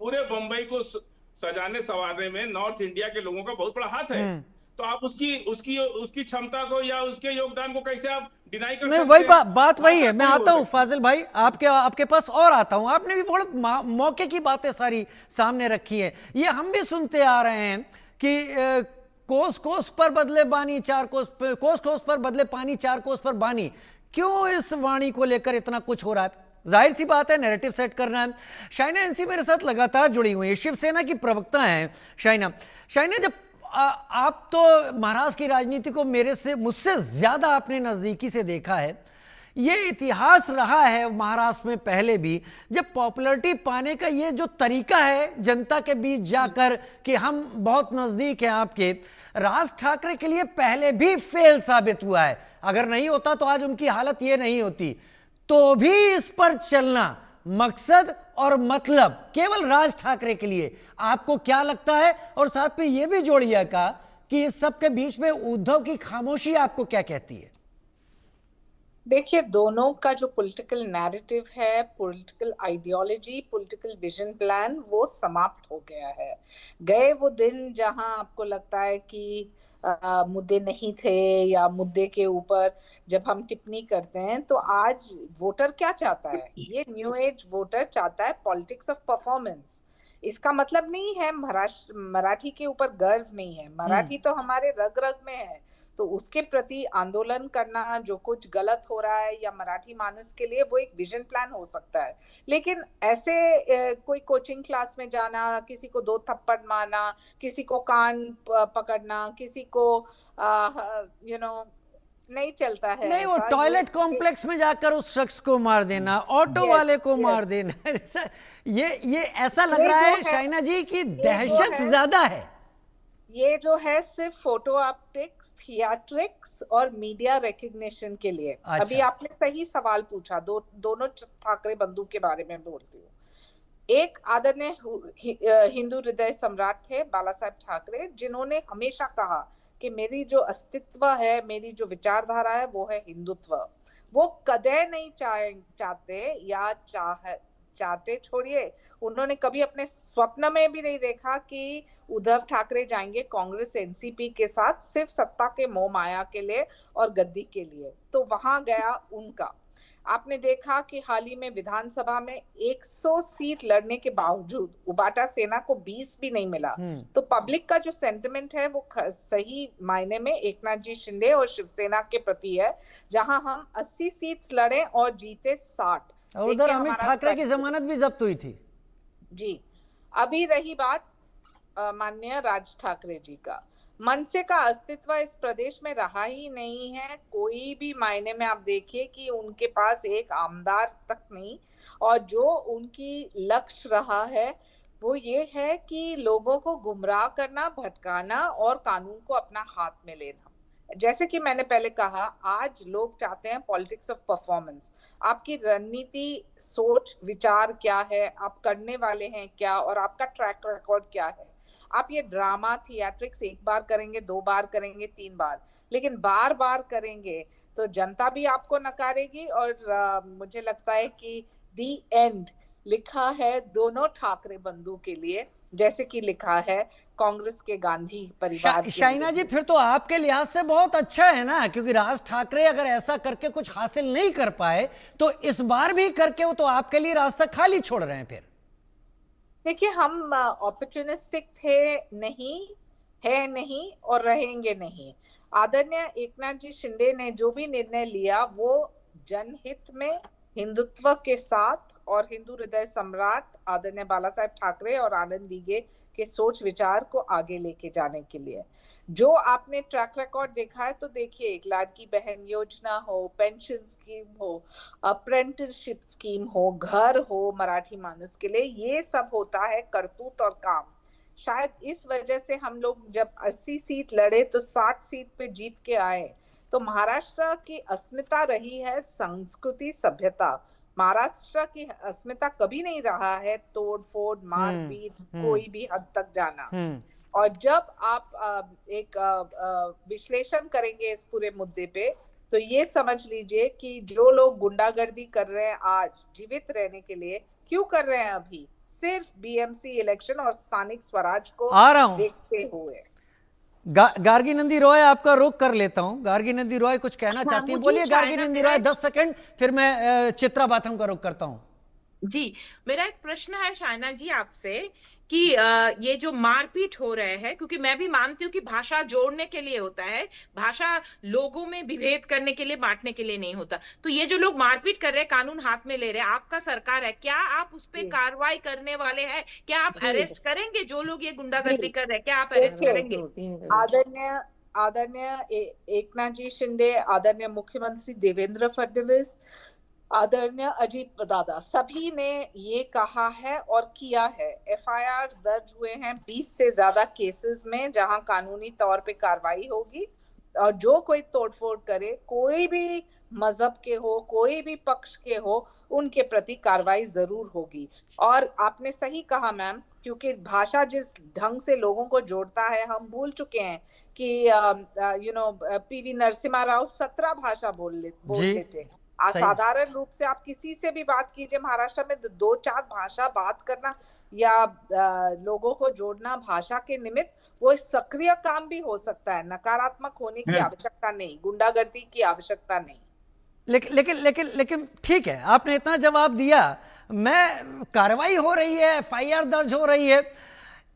पूरे बंबई को सजाने संवारने में नॉर्थ इंडिया के लोगों का बहुत बड़ा हाथ है। तो आप उसकी क्षमता को या उसके योगदान को कैसे आप डिनाई कर सकते हैं? वही बात वही है। मैं आता हूं फाजिल भाई, आपके पास और आता हूं। आपने भी बहुत मौके की बातें सारी सामने रखी है। ये हम भी सुनते आ रहे हैं कि कोस कोस पर बदले बानी, कोस कोस पर बदले पानी, 4 कोस पर बानी। क्यों इस वाणी को लेकर इतना कुछ हो रहा है? जाहिर सी बात है, नैरेटिव सेट करना है। शाइना एनसी मेरे साथ लगातार जुड़ी हुई है, शिवसेना की प्रवक्ता हैं शाइना। जब आप तो महाराष्ट्र की राजनीति को मुझसे ज्यादा आपने नजदीकी से देखा है। ये इतिहास रहा है महाराष्ट्र में पहले भी, जब पॉपुलैरिटी पाने का ये जो तरीका है जनता के बीच जाकर कि हम बहुत नजदीक हैं आपके, राज ठाकरे के लिए पहले भी फेल साबित हुआ है। अगर नहीं होता तो आज उनकी हालत ये नहीं होती। तो भी इस पर चलना मकसद और मतलब केवल राज ठाकरे के लिए, आपको क्या लगता है? और साथ में यह भी जोड़िएगा कि इस सब के बीच में उद्धव की खामोशी आपको क्या कहती है? देखिए, दोनों का जो पॉलिटिकल नैरेटिव है, political ideology, political vision plan, वो समाप्त हो गया है। गए वो दिन जहां आपको लगता है कि मुद्दे नहीं थे, या मुद्दे के ऊपर जब हम टिप्पणी करते हैं, तो आज वोटर क्या चाहता है? ये न्यू एज वोटर चाहता है पॉलिटिक्स ऑफ परफॉर्मेंस। इसका मतलब नहीं है मराठी के ऊपर गर्व नहीं है, मराठी तो हमारे रग रग में है। तो उसके प्रति आंदोलन करना, जो कुछ गलत हो रहा है या मराठी मानुस के लिए, वो एक विजन प्लान हो सकता है। लेकिन ऐसे कोई कोचिंग क्लास में जाना, किसी को 2 थप्पड़ मारना, किसी को कान पकड़ना, किसी को नहीं चलता है। नहीं, वो टॉयलेट कॉम्प्लेक्स में जाकर उस शख्स को मार देना, ऑटो वाले को मार देना, ये ऐसा लग रहा है शाइना जी की दहशत ज्यादा है। ये जो है सिर्फ फोटो ऑप्टिक्स, थिएट्रिक्स और मीडिया रिकग्निशन के लिए। अच्छा। अभी आपने सही सवाल पूछा, दोनों ठाकरे बंधु के बारे में बोलती हूँ। एक आदरणीय हिंदू हृदय सम्राट थे बाला साहेब ठाकरे, जिन्होंने हमेशा कहा कि मेरी जो अस्तित्व है, मेरी जो विचारधारा है, वो है हिंदुत्व। वो कदे नहीं चाहते या चाहते छोड़िए, उन्होंने कभी अपने स्वप्न में भी नहीं देखा कि उद्धव ठाकरे जाएंगे कांग्रेस एनसीपी के साथ सिर्फ सत्ता के मोह माया के लिए और गद्दी के लिए। तो वहां गया उनका। आपने देखा कि हाल ही में विधानसभा में 100 सीट लड़ने के बावजूद उबाटा सेना को 20 भी नहीं मिला। तो पब्लिक का जो सेंटिमेंट है वो सही मायने में एकनाथ जी शिंदे और शिवसेना के प्रति है, जहां हम 80 सीट्स लड़े और जीते 60। और उधर अमित ठाकरे की जमानत भी जब्त हुई थी। जी। अभी रही बात माननीय राज ठाकरे जी का, मनसे का अस्तित्व इस प्रदेश में रहा ही नहीं है। कोई भी मायने में आप देखिए कि उनके पास एक आमदार तक नहीं, और जो उनकी लक्ष्य रहा है वो ये है कि लोगों को गुमराह करना, भटकाना और कानून को अपना हाथ में लेना। जैसे कि मैंने पहले कहा, आज लोग चाहते हैं पॉलिटिक्स ऑफ परफॉर्मेंस। आपकी रणनीति, सोच, विचार क्या है, आप करने वाले हैं क्या, और आपका ट्रैक रिकॉर्ड क्या है। आप ये ड्रामा, थिएट्रिक्स एक बार करेंगे, 2 बार करेंगे, 3 बार, लेकिन बार बार करेंगे तो जनता भी आपको नकारेगी। और मुझे लगता है कि दी एंड लिखा है दोनों ठाकरे बंधु के लिए, जैसे कि लिखा है कांग्रेस के गांधी परिवार। शाइना जी, फिर तो आपके लिहाज से बहुत अच्छा है ना, क्योंकि राज ठाकरे अगर ऐसा करके कुछ हासिल नहीं कर पाए तो इस बार भी करके वो तो आपके लिए रास्ता खाली छोड़ रहे हैं। फिर देखिए, हम अपॉर्चुनिस्टिक थे नहीं, है नहीं और रहेंगे नहीं। आदरणीय एकनाथ जी शिंदे ने जो भी निर्णय लिया वो जनहित में, हिंदुत्व के साथ, और हिंदू हृदय सम्राट आदरणीय बाला साहेब ठाकरे और आनंद दीघे के सोच विचार को आगे लेके जाने के लिए। जो आपने ट्रैक रिकॉर्ड देखा है, तो देखिए, एक लाडकी बहन योजना हो, पेंशन स्कीम हो, अप्रेंटिसशिप स्कीम हो, घर हो मराठी मानुस के लिए, ये सब होता है करतूत और काम। शायद इस वजह से हम लोग जब 80 सीट लड़े तो 60 सीट पे जीत के आए। तो महाराष्ट्र की अस्मिता रही है संस्कृति सभ्यता। महाराष्ट्र की अस्मिता कभी नहीं रहा है तोड़ फोड़ मारपीट कोई भी हद तक जाना। और जब आप एक विश्लेषण करेंगे इस पूरे मुद्दे पे तो ये समझ लीजिए कि जो लोग गुंडागर्दी कर रहे हैं आज जीवित रहने के लिए, क्यों कर रहे हैं अभी? सिर्फ बीएमसी इलेक्शन और स्थानिक स्वराज को देखते हुए। गार्गी नंदी रॉय, आपका रुख कर लेता हूं। गार्गी नंदी रॉय कुछ कहना चाहती हैं, बोलिए गार्गी नंदी रॉय, 10 सेकंड, फिर मैं चित्रा बाथम का रुख करता हूं। जी, मेरा एक प्रश्न है शायना जी आपसे कि ये जो मारपीट हो रहे हैं, क्योंकि मैं भी मानती हूँ कि भाषा जोड़ने के लिए होता है, भाषा लोगों में विभेद करने के लिए, बांटने के लिए नहीं होता। तो ये जो लोग मारपीट कर रहे हैं, कानून हाथ में ले रहे हैं, आपका सरकार है, क्या आप उस पे कार्रवाई करने वाले हैं? क्या आप अरेस्ट करेंगे जो लोग ये गुंडागर्दी कर रहे हैं? क्या आप अरेस्ट करेंगे? आदरणीय एकनाथ जी शिंदे, आदरणीय मुख्यमंत्री देवेंद्र फडणवीस, आदरणीय अजीत दादा, सभी ने ये कहा है और किया है। एफआईआर दर्ज हुए हैं 20 से ज्यादा केसेस में जहां कानूनी तौर पे कार्रवाई होगी और जो कोई तोड़फोड़ करे, कोई भी मजहब के हो, कोई भी पक्ष के हो, उनके प्रति कार्रवाई जरूर होगी। और आपने सही कहा मैम, क्योंकि भाषा जिस ढंग से लोगों को जोड़ता है, हम भूल चुके हैं कि पीवी नरसिम्हा राव 17 भाषा बोलते थे। साधारण रूप से आप किसी से भी बात कीजिए महाराष्ट्र में, 2-4 भाषा बात करना या लोगों को जोड़ना भाषा के निमित्त, वो सक्रिय काम भी हो सकता है। नकारात्मक होने की आवश्यकता नहीं, गुंडागर्दी की आवश्यकता नहीं। लेकिन ठीक है, आपने इतना जवाब दिया। मैं कार्रवाई हो रही है, एफआईआर दर्ज हो रही है,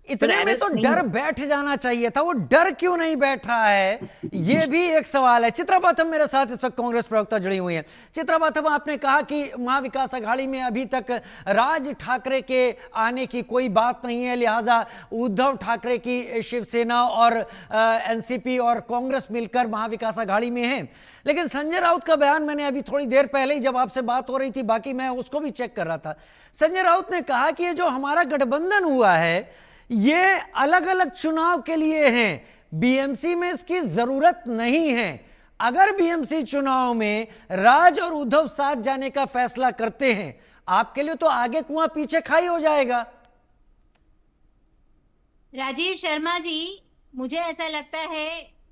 इतने में तो डर बैठ जाना चाहिए था। वो डर क्यों नहीं बैठ रहा है, ये भी एक सवाल है। चित्रा बाथम मेरे साथ इस वक्त कांग्रेस प्रवक्ता जुड़ी हुई हैं। चित्रा बाथम, आपने कहा कि महाविकास अघाड़ी में अभी तक राज ठाकरे के आने की कोई बात नहीं है, लिहाजा उद्धव ठाकरे की शिवसेना और एनसीपी और कांग्रेस मिलकर महाविकास अघाड़ी में हैं। लेकिन संजय राउत का बयान मैंने अभी थोड़ी देर पहले ही, जब आपसे बात हो रही थी, बाकी मैं उसको भी चेक कर रहा था, संजय राउत ने कहा कि ये जो हमारा गठबंधन हुआ है ये अलग अलग चुनाव के लिए हैं, बीएमसी में इसकी जरूरत नहीं है। अगर बीएमसी चुनाव में राज और उद्धव साथ जाने का फैसला करते हैं, आपके लिए तो आगे कुआं पीछे खाई हो जाएगा। राजीव शर्मा जी, मुझे ऐसा लगता है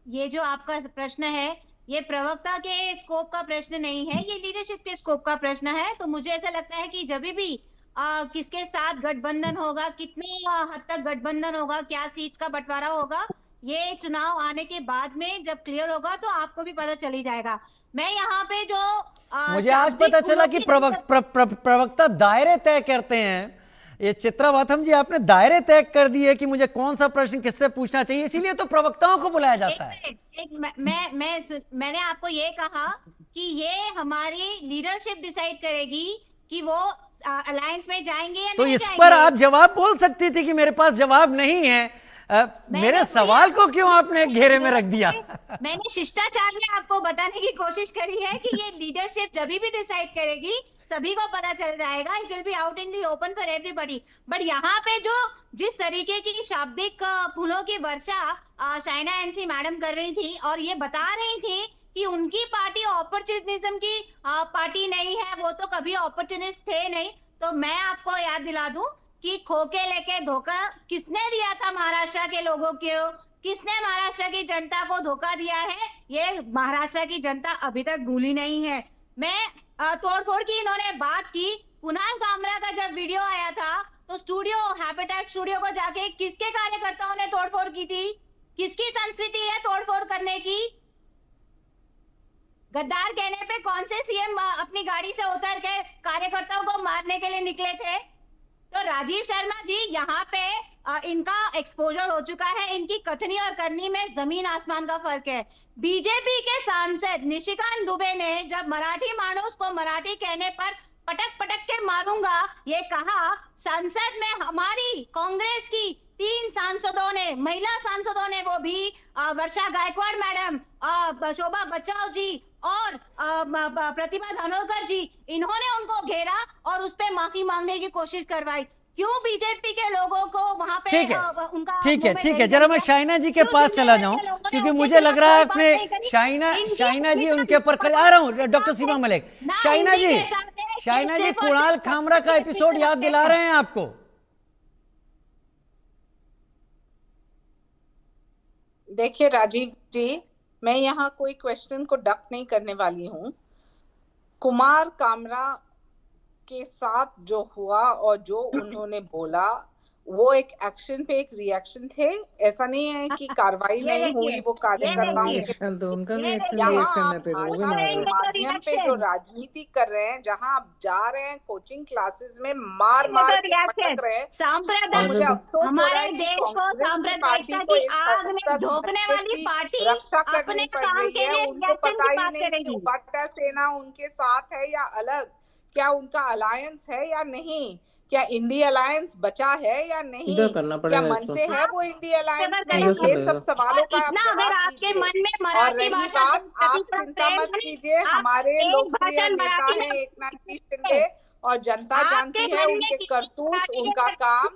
ये जो आपका प्रश्न है ये प्रवक्ता के स्कोप का प्रश्न नहीं है, ये लीडरशिप के स्कोप का प्रश्न है। तो मुझे ऐसा लगता है कि जब भी किसके साथ गठबंधन होगा, कितने हद तक गठबंधन होगा, क्या सीट का बंटवारा होगा, ये चुनाव आने के बाद में जब क्लियर होगा तो आपको भी पता चली जाएगा। मैं यहाँ पे जो मुझे आज पता चला कि प्रवक्ता दायरे तय करते हैं। ये चित्रा बाथम जी, आपने दायरे तय कर दिए कि मुझे कौन सा प्रश्न किससे पूछना चाहिए, इसीलिए तो प्रवक्ताओं को बुलाया जाता है। मैंने आपको ये कहा कि ये हमारी लीडरशिप डिसाइड करेगी कि वो अलायंस में जाएंगे या तो नहीं इस जाएंगे। पर आप जवाब बोल सकती थी कि मेरे पास जवाब नहीं है। मेरे सवाल को क्यों आपने घेरे में रख दिया? मैंने शिष्टाचार में आपको बताने की कोशिश करी है कि ये लीडरशिप जब भी डिसाइड करेगी सभी को पता चल जाएगा, it will be out in the open for everybody. But यहाँ पे जो जिस तरीके की शाब्दिक फूलों की वर्षा शाइना एनसी मैडम कर रही थी और ये बता रही थी कि उनकी पार्टी अपॉर्चुनिज्म की पार्टी नहीं है, वो तो कभी अपॉर्चुनिस्ट थे नहीं। तो मैं आपको याद दिला दूं कि खोके लेके धोखा किसने दिया था महाराष्ट्र के लोगों को, किसने महाराष्ट्र की जनता को धोखा दिया है, ये महाराष्ट्र की जनता अभी तक भूली नहीं है। मैं तोड़फोड़ की इन्होंने बात की, कुणाल कामरा का जब वीडियो आया था तो स्टूडियो, हैबिटेट स्टूडियो को जाके किसके कार्यकर्ताओं ने तोड़फोड़ की थी? किसकी संस्कृति है तोड़फोड़ करने की? गद्दार कहने पे कौन से सीएम अपनी गाड़ी से उतर के कार्यकर्ताओं को मारने के लिए निकले थे? तो राजीव शर्मा जी, यहाँ पे इनका एक्सपोजर हो चुका है, इनकी कथनी और करनी में जमीन आसमान का फर्क है। बीजेपी के सांसद निशिकांत दुबे ने जब मराठी मानुस को मराठी कहने पर पटक पटक के मारूंगा ये कहा, संसद में हमारी कांग्रेस की 3 सांसदों ने, महिला सांसदों ने, वो भी वर्षा गायकवाड़ मैडम, शोभा बच्चाओ जी और प्रतिभा धानोरकर जी, इन्होंने उनको घेरा और उस पर माफी मांगने की कोशिश करवाई। क्यों बीजेपी के लोगों को वहां पे ठीक है, उनका ठीक है, मुंह में ठीक है, तेल जरा लग मैं गया? शाइना जी के क्यों पास चला दिल्ली जाऊं, के लोगों ने क्योंकि उनके मुझे खिलाफ लग रहा है कोई बात आपने नहीं करी? शाइना जी इंडिया उनके ऊपर के आ रहा हूं, साथ डॉक्टर सीमा मलिक, ना शाइना हिंदी जी, के साथ है, शाइना जी सिर्फ और कुणाल सिर्फ खामरा का बीजेपी एपिसोड के याद साथ दिला है। रहे हैं आपको? देखिए राजीव जी, मैं यहाँ कोई क्वेश्चन को डक नहीं करने वाली हूँ। कुमार कामरा के साथ जो हुआ और जो उन्होंने बोला, वो एक एक्शन पे एक रिएक्शन थे। ऐसा नहीं है कि कार्रवाई ये नहीं हुई देखिए, वो कार्यकर्ताओं के रिएक्शन तो उनका भी ये एक्शन देखिए, यहाँ रिएक्शन आप है, फिर वो भी भाषा मार के रहे तो माध्यम पे जो रिएक्शन, राजनीति कर रहे हैं, जहाँ आप जा रहे हैं कोचिंग क्लासेस में मार तो मार के रिएक्शन, पटक रहे हैं, तो सांप्रदायिक, मुझे अफसोस हो रहा हमारे है कि देश को कांग्रेस की पार्टी सांप्रदायिकता को की इस आग में सशक्त झोंकने देश वाली की पार्टी रक्षा अपने करनी पड़ काम रही के है। लिए उनको रिएक्शन पता की ही बात नहीं कि करेगी। उपाटा सेना उनके साथ है या अलग, क्या उनका अलायंस है या नहीं, क्या इंडी अलायंस बचा है या नहीं, इधर करना क्या पड़ेगा मन इसको, से है वो इंडी अलायंस में, इधर से ये लगेगा। सब सवालों और का आप इतना अगर जवाब आपके दीजिए। मन में और मराठी रही भाषा के बात, आप प्रति चिंता प्रेम मत है, कीजिए, आप हमारे एक लोकप्रिय भाषण नेता मराठी हैं में एकनाथ जी शिंदे, और जनता आपके जानती है मन उनके में करतूत, मराठी उनका के काम,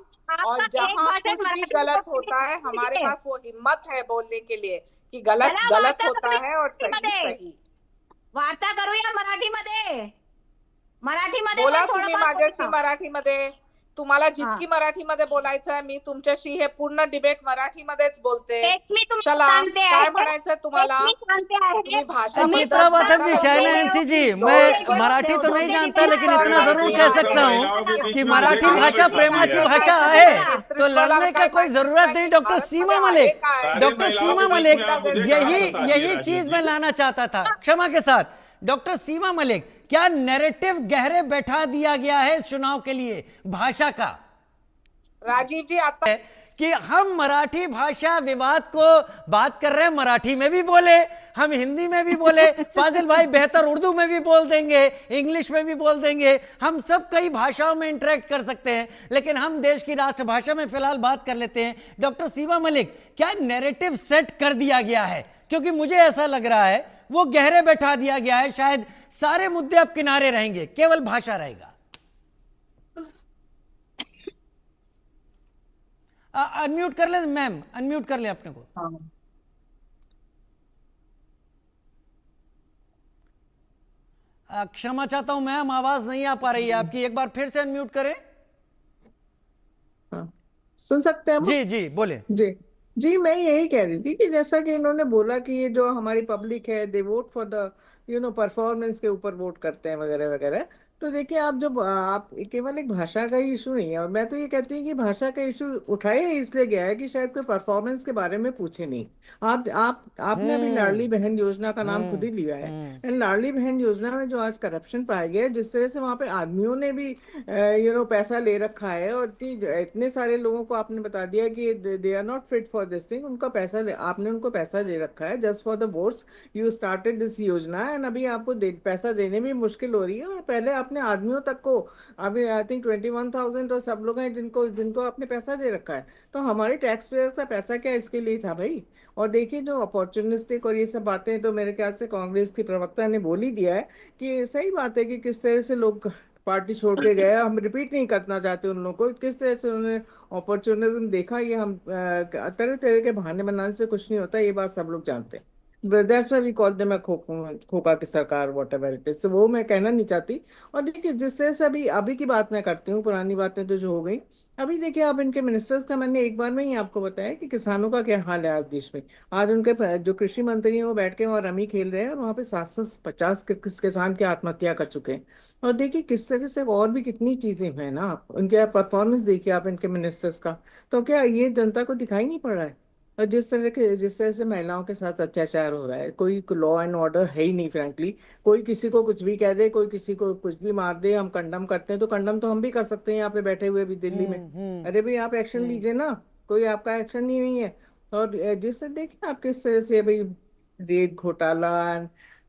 और आपका एक जहां भाषण कुछ भी मराठी में गलत बोलने होता है हमारे दीजिए। पास वो हिम्मत है बोलने के लिए कि गलत चला गलत वार्ता होता करूया है और सही मराठीमध्ये, सही। वार्ता करूया मराठीमध्ये, मराठीमध्ये बोला पण तुम्ही थोडंफार माझ्याशी बोला. मराठीमध्ये, तुम्हाला जितकी हा. मराठीमध्ये बोलायचं आहे, मी तुमच्याशी हे पूर्ण डिबेट मराठीमध्येच बोलते. तेच मी तुम्हाला चला, सांगते आहे, काय म्हणायचं तुम्हाला? तेच मी सांगते आहे. तुम्ही भाषा तुम्ही चित्रा फक्त वातम जी, बोलता शाइना हो, एनसी जी, दो मैं एक मराठी तो नहीं जानता, लेकिन इतना जरूर कह नेतृत्व सकता हूँ करणारे कि नेते मराठी आहेत. भाषा प्रेमाची भाषा आहे, तो लड़ने का कोई जरूरत नहीं। डॉक्टर सीमा मलिक, डॉक्टर सीमा मलिक, यही चीज मैं लाना चाहता था, क्षमा के साथ। डॉक्टर सीमा मलिक, क्या नैरेटिव गहरे बैठा दिया गया है चुनाव के लिए भाषा का? राजीव जी, आता कि हम मराठी भाषा विवाद को बात कर रहे हैं, मराठी में भी बोले, हम हिंदी में भी बोले, फाजिल भाई बेहतर उर्दू में भी बोल देंगे, इंग्लिश में भी बोल देंगे, हम सब कई भाषाओं में इंटरेक्ट कर सकते हैं, लेकिन हम देश की राष्ट्रभाषा में फिलहाल बात कर लेते हैं। डॉक्टर सीमा मलिक, क्या नैरेटिव सेट कर दिया गया है? क्योंकि मुझे ऐसा लग रहा है वो गहरे बैठा दिया गया है, शायद सारे मुद्दे अब किनारे रहेंगे, केवल भाषा रहेगा। अनम्यूट कर ले मैम, अनम्यूट कर ले अपने को। क्षमा चाहता हूं मैम, आवाज नहीं आ पा रही है आपकी, एक बार फिर से अनम्यूट करें। सुन सकते हैं आप? जी जी बोले। जी जी, मैं यही कह रही थी कि जैसा कि इन्होंने बोला कि ये जो हमारी पब्लिक है, दे वोट फॉर द परफॉर्मेंस के ऊपर वोट करते हैं वगैरह वगैरह। तो देखिए, आप जब आप केवल एक भाषा का ही इशू नहीं है, और मैं तो ये कहती हूँ कि भाषा का इशू उठाया इसलिए गया है कि शायद कोई परफॉर्मेंस के बारे में पूछे नहीं। आपने अभी लाडली बहन योजना का नाम खुद ही लिया है, एंड लाडली बहन योजना में जो आज करप्शन पाया गया है, जिस तरह से वहां पे आदमियों ने भी पैसा ले रखा है, और इतने सारे लोगों को आपने बता दिया कि they are not fit for this thing, आपने उनको पैसा दे रखा है just for the votes. You started this योजना, एंड अभी आपको पैसा देने में मुश्किल हो रही है, और पहले अपने आदमियों तक को अभी आई थिंक 21,000 तो सब लोग हैं जिनको आपने पैसा दे रखा है। तो हमारे टैक्स पेयर का पैसा क्या इसके लिए था भाई? और देखिए, जो अपॉर्चुनिस्टिक और ये सब बातें, तो मेरे ख्याल से कांग्रेस की प्रवक्ता ने बोल ही दिया है कि सही बात है कि किस तरह से लोग पार्टी छोड़ के गए। हम रिपीट नहीं करना चाहते उन लोगों को, किस तरह से उन्होंने अपॉर्चुनिज्म देखा। ये हम तरह तरह के बहाने बनाने से कुछ नहीं होता, ये बात सब लोग जानते हैं। That's why we call them a खोखा की सरकार, whatever it is। वो मैं कहना नहीं चाहती। और देखिए, जिस तरह से अभी की बात मैं करती हूँ, पुरानी बातें तो जो हो गई। अभी देखिए, आप इनके मिनिस्टर्स का मैंने एक बार में ही आपको बताया कि किसानों का क्या हाल है आज देश में। आज उनके जो कृषि मंत्री हैं वो बैठ के वहाँ रमी खेल रहे हैं, और वहाँ पे 750 किसान की आत्महत्या कर चुके हैं। और देखिए किस तरह से और भी कितनी चीजें हैं ना, आप उनके परफॉर्मेंस देखिए, आप इनके मिनिस्टर्स का। तो क्या ये जनता को दिखाई नहीं पड़ रहा है? और जिस तरह से महिलाओं के साथ अत्याचार हो रहा है, कोई लॉ एंड ऑर्डर है ही नहीं फ्रैंकली। कोई किसी को कुछ भी कह दे, कोई किसी को कुछ भी मार दे, हम कंडम करते हैं। तो कंडम तो हम भी कर सकते हैं यहाँ पे बैठे हुए भी दिल्ली में। अरे भाई, आप एक्शन लीजिए ना, कोई आपका एक्शन ही नहीं है। और जिससे देखिए आप किस तरह से भाई रेत घोटाला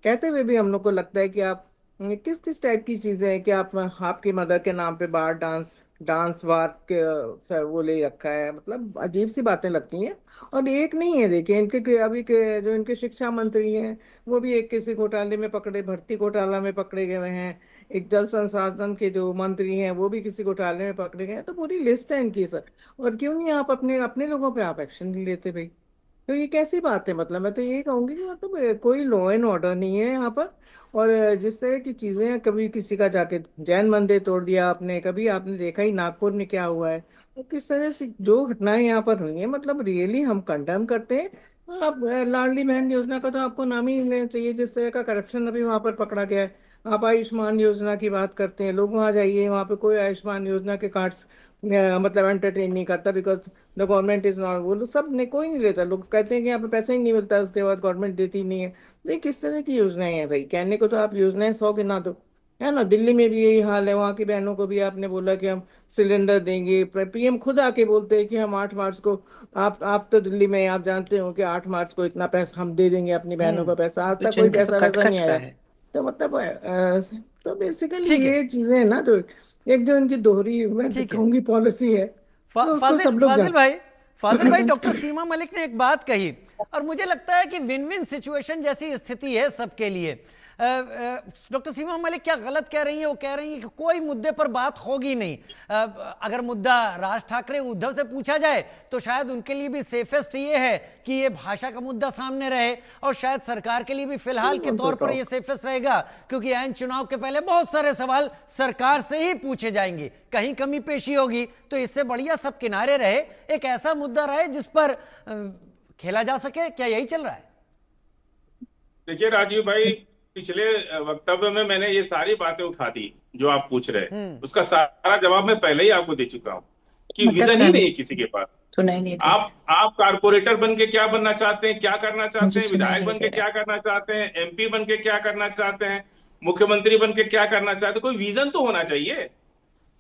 कहते हुए भी हम लोग को लगता है कि आप किस किस टाइप की चीजें हैं कि आप आपकी मदर के नाम पे बार डांस डांस बार के सर वो ले रखा है, मतलब अजीब सी बातें लगती हैं। और एक नहीं है, देखिए इनके अभी के जो इनके शिक्षा मंत्री हैं वो भी एक किसी घोटाले में पकड़े, भर्ती घोटाला में पकड़े गए हैं। एक जल संसाधन के जो मंत्री हैं वो भी किसी घोटाले में पकड़े गए हैं। तो पूरी लिस्ट है इनकी सर। और क्यों नहीं आप अपने अपने लोगों पे आप एक्शन नहीं लेते भाई? तो ये कैसी बात है? मतलब मैं तो यही कहूंगी कि मतलब कोई लॉ एंड ऑर्डर नहीं है यहाँ पर। और जिस तरह की चीजें हैं, कभी किसी का जाके जैन मंदिर तोड़ दिया आपने, कभी आपने देखा ही नागपुर में क्या हुआ है। तो किस तरह से जो घटनाएं यहाँ पर हुई हैं, मतलब रियली हम कंडेम करते हैं। आप लाडली बहन योजना का तो आपको नाम ही लेना चाहिए, जिस तरह का करप्शन अभी वहां पर पकड़ा गया है। आप आयुष्मान योजना की बात करते हैं, लोग वहां जाइए, वहां पे कोई आयुष्मान योजना के कार्ड्स मतलब एंटरटेन नहीं करता, because the government is not, वो लोग सब ने कोई नहीं लेता। लोग कहते हैं कि यहाँ पे पैसा ही नहीं मिलता, उसके बाद गवर्नमेंट देती नहीं है। ये किस तरह की योजनाएं हैं भाई? कहने को तो आप योजनाएं 100 गिना दो, है ना। दिल्ली में भी यही हाल है, वहाँ की बहनों को भी आपने बोला कि हम सिलेंडर देंगे। पीएम खुद आके बोलते हैं कि हम 8 मार्च को, आप तो दिल्ली में आप जानते हो कि 8 मार्च को इतना पैसा हम दे देंगे अपनी बहनों को पैसा। आज तक कोई पैसा वैसा नहीं आया। तो मतलब तो बेसिकली ठीक है। ये चीजें हैं ना, तो एक जो इनकी दोहरी मैं ठीक है। कहूंगी पॉलिसी है, तो उसको सब लोग फाजिल भाई डॉक्टर सीमा मलिक ने एक बात कही और मुझे लगता है कि विन विन सिचुएशन जैसी स्थिति है सबके लिए। डॉक्टर सीमा मलिक क्या गलत कह रही हैं? वो कह रही हैं कि कोई मुद्दे पर बात होगी नहीं। अगर मुद्दा राज ठाकरे उद्धव से पूछा जाए तो शायद उनके लिए भी सेफेस्ट ये है कि ये भाषा का मुद्दा सामने रहे, और शायद सरकार के लिए भी फिलहाल के तौर पर ये सेफेस्ट रहेगा, क्योंकि ऐन चुनाव के पहले बहुत सारे सवाल सरकार से ही पूछे जाएंगे। कहीं कमी पेशी होगी तो इससे बढ़िया सब किनारे रहे, एक ऐसा मुद्दा रहे जिस पर खेला जा सके। क्या यही चल रहा है? देखिए राजीव भाई, पिछले वक्तव्य में मैंने ये सारी बातें उठा दी जो आप पूछ रहे हैं, उसका सारा जवाब मैं पहले ही आपको दे चुका हूँ कि विजन ही नहीं किसी के पास। आप कारपोरेटर बन के क्या बनना चाहते हैं, क्या करना चाहते हैं, विधायक बन के क्या करना चाहते हैं, एमपी बन के क्या करना चाहते हैं, मुख्यमंत्री बन के क्या करना चाहते हैं? कोई विजन तो होना चाहिए।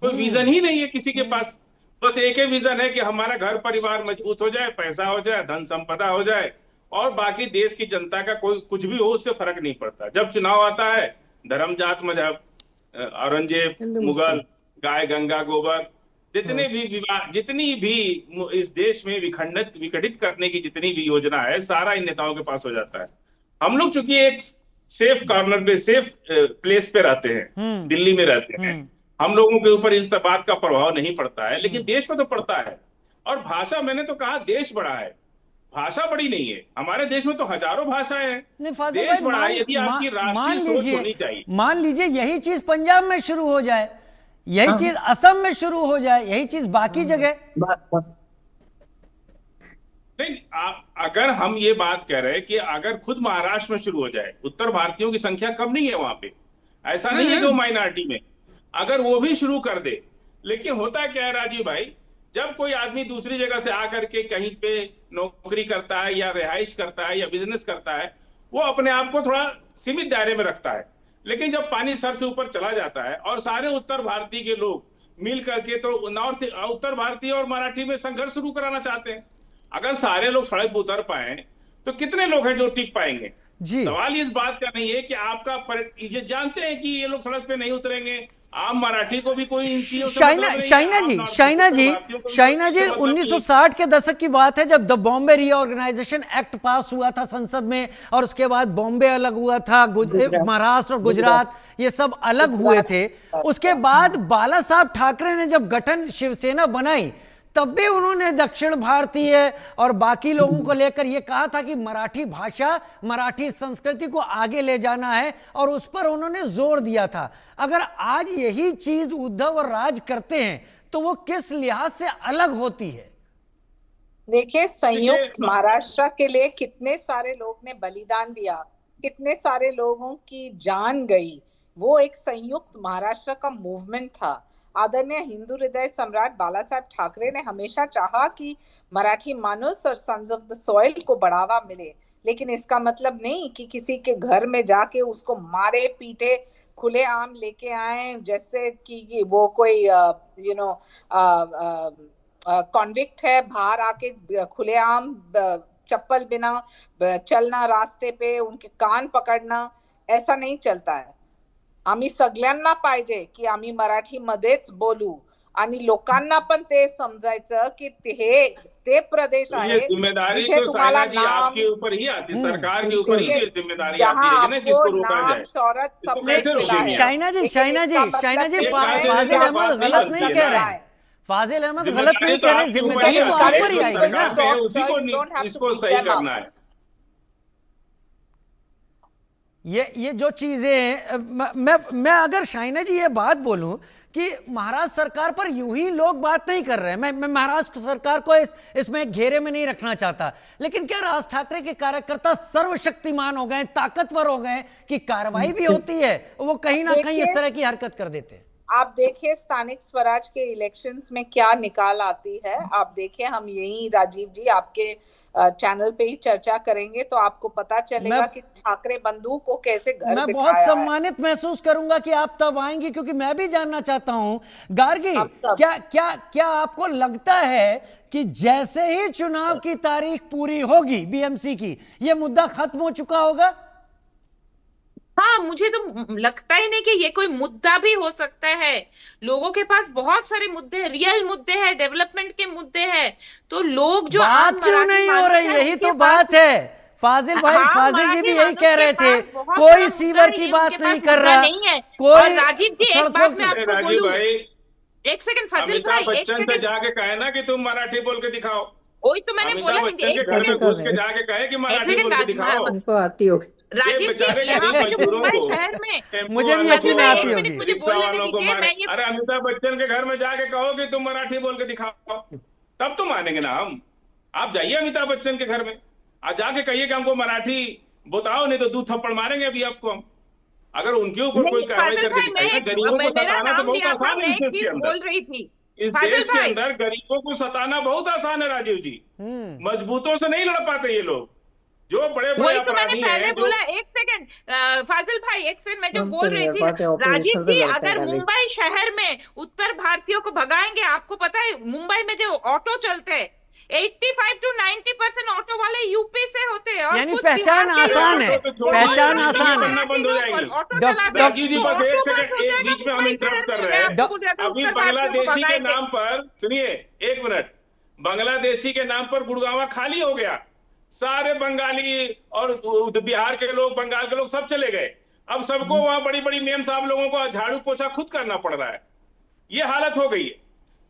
कोई विजन ही नहीं है किसी के पास। बस एक ही विजन है कि हमारा घर परिवार मजबूत हो जाए, पैसा हो जाए, धन संपदा हो जाए, और बाकी देश की जनता का कोई कुछ भी हो उससे फर्क नहीं पड़ता। जब चुनाव आता है, धर्म जात मजहब, औरंगजेब मुगल, गाय गंगा गोबर, जितने भी विवाद, जितनी भी इस देश में विखंडित करने की जितनी भी योजना है, सारा इन नेताओं के पास हो जाता है। हम लोग चूंकि एक सेफ कॉर्नर पे, सेफ प्लेस पे रहते हैं, दिल्ली में रहते हैं, हम लोगों के ऊपर इस बात का प्रभाव नहीं पड़ता है, लेकिन देश में तो पड़ता है। और भाषा, मैंने तो कहा देश बड़ा है, भाषा बड़ी नहीं है। हमारे देश में तो हजारों भाषाएं हैं, देश बड़ा है। यदि आपकी राष्ट्रीय सोच होनी चाहिए। मान लीजिए यही चीज पंजाब में शुरू हो जाए, यही चीज असम में शुरू हो जाए, यही चीज बाकी जगह। नहीं, अगर हम ये बात कह रहे हैं कि अगर खुद महाराष्ट्र में शुरू हो जाए, उत्तर भारतीयों की संख्या कम नहीं है वहां पे, ऐसा नहीं है कि वो माइनॉरिटी में, अगर वो भी शुरू कर दे। लेकिन होता क्या है राजीव भाई, जब कोई आदमी दूसरी जगह से आकर के कहीं पे नौकरी करता है या रिहाइश करता है या बिजनेस करता है, वो अपने आप को थोड़ा सीमित दायरे में रखता है। लेकिन जब पानी सर से ऊपर चला जाता है और सारे उत्तर भारतीय के लोग मिल करके तो उत्तर भारतीय और मराठी में संघर्ष शुरू कराना चाहते हैं, अगर सारे लोग सड़क पर उतर पाए तो कितने लोग हैं जो टिक पाएंगे? जी, सवाल इस बात का नहीं है कि आपका ये जानते हैं कि ये लोग सड़क पे नहीं उतरेंगे। आम मराठी को भी कोई इन चीजों से शाइना जी 1960 के दशक की बात है जब the Bombay reorganisation act pass हुआ था संसद में, और उसके बाद बॉम्बे अलग हुआ था, महाराष्ट्र और गुजरात ये सब अलग हुए थे। उसके बाद बाला साहब ठाकरे ने जब गठन शिवसेना बनाई, तब भी उन्होंने दक्षिण भारतीय और बाकी लोगों को लेकर यह कहा था कि मराठी भाषा, मराठी संस्कृति को आगे ले जाना है, और उस पर उन्होंने जोर दिया था। अगर आज यही चीज उद्धव और राज करते हैं तो वो किस लिहाज से अलग होती है? देखिए, संयुक्त महाराष्ट्र के लिए कितने सारे लोग ने बलिदान दिया, कितने सारे लोगों की जान गई। वो एक संयुक्त महाराष्ट्र का मूवमेंट था। आदरणीय हिंदू हृदय सम्राट बाला साहब ठाकरे ने हमेशा चाहा कि मराठी मानुस और सन्स ऑफ द सॉइल को बढ़ावा मिले, लेकिन इसका मतलब नहीं कि किसी के घर में जाके उसको मारे पीटे खुलेआम लेके आए, जैसे कि वो कोई कॉन्विक्ट है, बाहर आके खुलेआम चप्पल बिना चलना रास्ते पे, उनके कान पकड़ना, ऐसा नहीं चलता है। आम्ही सगळ्यांना पाहिजे की आम्ही मराठीमध्येच बोलू, आणि लोकांना पण ते समजायचं की ते प्रदेश तो ये आहे जिम्मेदारी जिथे तो तुम्हाला साइना जी नाम, आपके ऊपर ही आती है, सरकार के ऊपर ही ये जिम्मेदारी जहां आती है कि ना आपको किसको रोका नाम जाए। शौहरत इसको सब कैसे मिला रोकेंगे है। आप? शाइना जी, लेकिन शाइना जी, इसका मतलब शाइना जी, ये फा- है फाजिल कि अहमद आपको गलत बनती नहीं है कह ना। रहे हैं। फाजिल अहमद गलत जिम्मेदारी नहीं तो कह रहे हैं, आपके ऊपर जिम्मेदारी ही तो आती आप है, पर ही जो आएगी ना। सरकार पे है, उसी You को don't have to इसको beat सही them up. करना है। ये जो चीजें हैं, मैं अगर शाइना जी ये बात बोलूं कि महाराष्ट्र सरकार पर यूं ही लोग बात नहीं कर रहे हैं, मैं महाराष्ट्र सरकार को इसमें घेरे में नहीं रखना चाहता, लेकिन क्या राज ठाकरे के कार्यकर्ता सर्वशक्तिमान हो गए, ताकतवर हो गए कि कार्रवाई भी होती है, वो कहीं ना कहीं इस तरह की हरकत कर देते हैं? आप देखिए स्थानिक स्वराज के इलेक्शंस में क्या निकाल आती है। आप देखिए, हम यही राजीव जी आपके चैनल पे ही चर्चा करेंगे तो आपको पता चलेगा कि ठाकरे बंधु को कैसे घर मैं बिठाया बहुत है। सम्मानित महसूस करूंगा कि आप तब आएंगी, क्योंकि मैं भी जानना चाहता हूं गार्गी, क्या आपको लगता है कि जैसे ही चुनाव की तारीख पूरी होगी बीएमसी की, यह मुद्दा खत्म हो चुका होगा? हाँ, मुझे तो लगता ही नहीं कि ये कोई मुद्दा भी हो सकता है। लोगों के पास बहुत सारे मुद्दे हैं, रियल मुद्दे हैं, डेवलपमेंट के मुद्दे हैं। तो लोग जो बात क्यों नहीं हो रही, यही तो बात है फाजिल भाई। हाँ, फाजिल जी भी यही मराठी कह रहे थे, मानस के पास बहुत कोई बड़ा सीवर मुद्दा की है, बात उनके नहीं पास कर मुद्दा रहा, नहीं है। कोई और राजीव जी एक बात मैं अरे आपको राजीव बोलूं, भाई, एक सेकंड फाजिल अमिताभ भाई, एक बच्चन से सेकंड। जाके कहे ना कि तुम मराठी बोल के दिखाओ। वही तो मैंने बोला अमिताभ है, बच्चन के एक घर में सेकंड घुस के जाके कहे कि मराठी बोल के दिखाओ। उनको आती होगी। राजीव जी, बेचारे यहाँ गरीब पे जो मजदूरों मुंबई को, शहर में टेम्पो मुझे भी वालों यकीन को, आती होगी। मुझे रिक्शा बोलने वालों को दीजिए, मारे। मैं ये अरे अमिताभ बच्चन के घर में जाके कहो कि तुम मराठी बोल के दिखाओ, तब तो मानेंगे ना हम। आप जाइए अमिताभ बच्चन के घर में, आज जाके कहिए कि हमको मराठी बताओ, नहीं तो 2 थप्पड़ मारेंगे अभी आपको हम। अगर उनके ऊपर कोई कार्रवाई करके दिखाएगा, गरीबों को मेरा सताना तो नाम बहुत लिया था, आसान है मैं इस एक देश के चीज अंदर। बोल रही थी इस फाजिल देश के भाई। अंदर गरीबों को सताना बहुत आसान है राजीव जी। मजबूतों से नहीं लड़ पाते ये लोग, जो बड़े बड़े वही तो मैंने अपराधी पहले हैं, जो बोला। एक सेकंड फाजिल भाई, एक सेकंड, मैं जो हम बोल तो रही थी बातें राजीव ऑपरेशन से जी, लड़ते हैं अगर खाली। मुंबई शहर में उत्तर भारतीयों को भगाएंगे, आपको पता है मुंबई में जो ऑटो चलते हैं 85 to 90% ऑटो वाले यूपी से होते हैं, और यानी कुछ पहचान बिहार के आसान लोग- है, पहचान आसान है। बंद हो जाएंगे। ऑटो डॉक- चलाते हैं, राजीव जी तो बस ऑटो एक बंद सेकंड, हो एक जाएगा बीच में हम मुंबई इंटरप्ट शहर कर में। रहे मैं हैं। आपको बोल रहा था, अभी उत्तर भारतीयों को बांग्लादेशी के भगाएंगे। नाम पर, सुनिए एक मिनट, बांग्लादेशी के नाम पर गुड़गांवा खाली हो गया, सारे बंगाली और बिहार के लोग, बंगाल के लोग सब चले गए। अब सबको वहां बड़ी बड़ी मेम साहब लोगों को झाड़ू पोछा खुद करना पड़ रहा है। ये हालत हो गई है।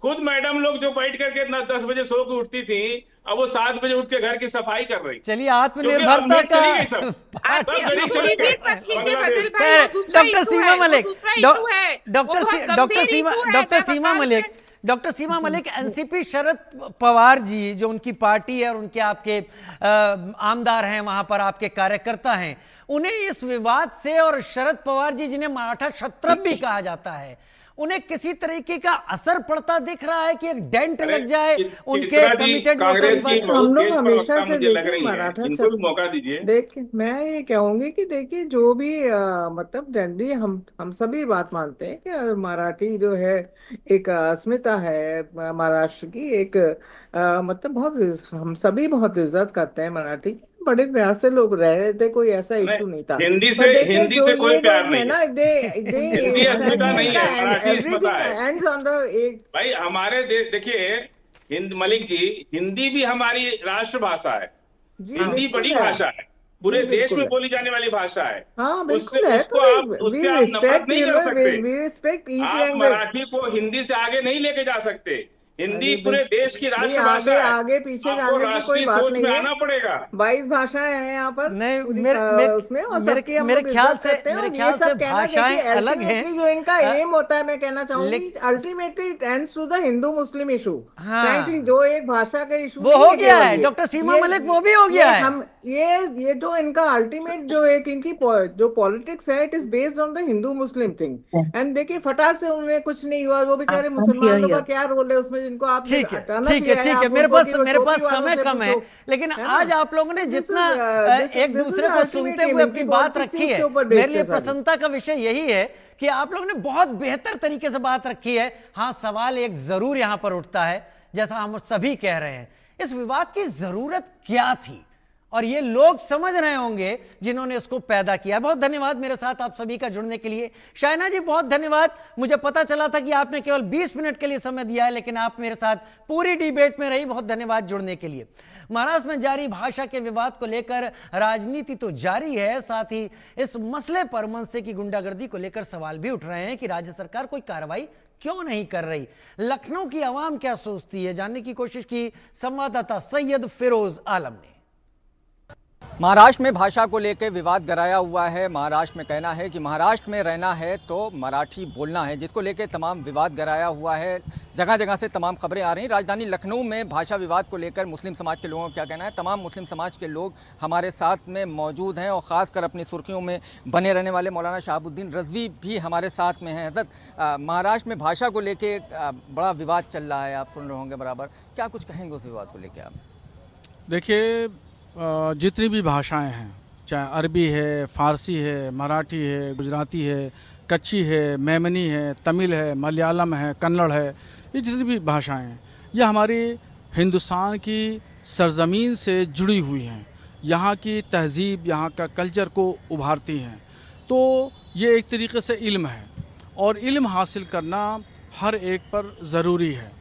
खुद मैडम लोग जो बैठ करके 10 बजे सो के उठती थी, अब वो 7 बजे उठ के घर की सफाई कर रही। चलिए, आत्मनिर्भरता का चली गई सब। बात अच्छी गरीब इशू चले भी गए। ठीक है बांग्लादेश। फाजिल भाई, वो दूसरा डॉक्टर इशू सीमा है, वो मलिक, दूसरा इशू है, वो डॉक्टर बहुत डॉक्टर गंभीर सीमा इशू है। डॉक्टर मैं सीमा बता मलिक डॉक्टर सीमा मलिक, एनसीपी शरद पवार जी जो उनकी पार्टी है और उनके आपके आमदार हैं, वहां पर आपके कार्यकर्ता हैं, उन्हें इस विवाद से, और शरद पवार जी जिन्हें मराठा क्षत्रप भी कहा जाता है, उन्हें किसी तरीके का असर पड़ता दिख रहा है कि एक डेंट लग जाए उनके कमिटेड वोटर्स पर? हम लोग हमेशा से देखिए मराठा मराठा मौका दीजिए। देखिए, मैं ये कहूंगी कि देखिए जो भी मतलब जनरली हम सभी बात मानते हैं कि मराठी जो है एक अस्मिता है महाराष्ट्र की, एक मतलब बहुत हम सभी बहुत इज्जत करते हैं मराठी की, बड़े प्यार से लोग रह रहे थे, कोई ऐसा इशू नहीं था। हिंदी पर देखिए हिंदी जो से कोई ये प्यार लोग नहीं है है। ना, हिंदी अस्मिता नहीं है, मराठी अस्मिता है। एंड्स ऑन द एक भाई हमारे देखिए हिंद मलिक जी, हिंदी भी हमारी राष्ट्रभाषा है। जी हिंदी बिल्कुल बड़ी है। भाषा है, पूरे जी, देश बिल्कुल में है। बोली जाने वाली भाषा है। हाँ उससे बिल्कुल है। उसको तो आप उससे आप नफरत नहीं कर सकते। वी रिस्पेक्ट ईच आप लैंग्वेज। मराठी को हिंदी से आगे नहीं लेके जा सकते। हिंदी अरे पूरे देश की भाई, राष्ट्रभाषा आगे है। आगे पीछे आपको जाने की कोई राष्ट्रीय बात सोच नहीं में है। आना पड़ेगा। 22 भाषाएं हैं यहाँ पर नहीं, पूरी उसमें, और मेरे सबकी हम मेरे लोग ख्याल इज्जत से करते हैं। मेरे और ये ख्याल से सब कहना भाषाएं चाहिए अलग हैं। ultimately जो इनका एम होता है, मैं कहना चाहूंगी लेकिन- ultimately it ends to the Hindu Muslim issue. हाँ। फ्रैंकली जो एक भाषा का इशू वो हो गया है, डॉक्टर सीमा मलिक, वो भी हो गया है। हम ये जो इनका अल्टीमेट जो एक इनकी जो पॉलिटिक्स है, it is based on the Hindu Muslim thing. And देखिए फटाक से उन्हें कुछ नहीं हुआ, वो बेचारे मुसलमान लोग का क्या रोल है उसमें, जिनको आप ठीक है, मेरे पास समय कम है, लेकिन आज आप लोगों ने जितना एक दूसरे को सुनते हुए अपनी बात रखी है, मेरे लिए प्रसन्नता का विषय यही है कि आप लोगों ने बहुत बेहतर तरीके से बात रखी है। हाँ, सवाल एक जरूर यहां पर उठता है, जैसा हम सभी कह रहे हैं, इस विवाद की जरूरत क्या थी? और ये लोग समझ रहे होंगे जिन्होंने इसको पैदा किया। बहुत धन्यवाद मेरे साथ आप सभी का जुड़ने के लिए। शायना जी बहुत धन्यवाद। मुझे पता चला था कि आपने केवल 20 मिनट के लिए समय दिया है, लेकिन आप मेरे साथ पूरी डिबेट में रही। बहुत धन्यवाद जुड़ने के लिए। महाराष्ट्र में जारी भाषा के विवाद को लेकर राजनीति तो जारी है, साथ ही इस मसले पर मनसे की गुंडागर्दी को लेकर सवाल भी उठ रहे हैं कि राज्य सरकार कोई कार्रवाई क्यों नहीं कर रही। लखनऊ की आवाम क्या सोचती है, जानने की कोशिश की संवाददाता सैयद फिरोज आलम ने। महाराष्ट्र में भाषा को लेकर विवाद गराया हुआ है। महाराष्ट्र में कहना है कि महाराष्ट्र में रहना है तो मराठी बोलना है, जिसको लेकर तमाम विवाद गराया हुआ है। जगह जगह से तमाम खबरें आ रही हैं। राजधानी लखनऊ में भाषा विवाद को लेकर मुस्लिम समाज के लोगों का क्या कहना है? तमाम मुस्लिम समाज के लोग हमारे साथ में मौजूद हैं और ख़ासकर अपनी सुर्खियों में बने रहने वाले मौलाना शहाबुद्दीन रज़वी भी हमारे साथ में हैं। हज़रत, महाराष्ट्र में भाषा को लेकर बड़ा विवाद चल रहा है, आप सुन रहे होंगे बराबर। क्या कुछ कहेंगे उस विवाद को लेकर आप? देखिए, जितनी भी भाषाएं हैं, चाहे अरबी है, फ़ारसी है, मराठी है, गुजराती है, कच्ची है, मेमनी है, तमिल है, मलयालम है, कन्नड़ है, ये जितनी भी भाषाएं हैं ये हमारी हिंदुस्तान की सरज़मीन से जुड़ी हुई हैं। यहाँ की तहज़ीब, यहाँ का कल्चर को उभारती हैं। तो ये एक तरीक़े से इल्म है और इल्म हासिल करना हर एक पर ज़रूरी है,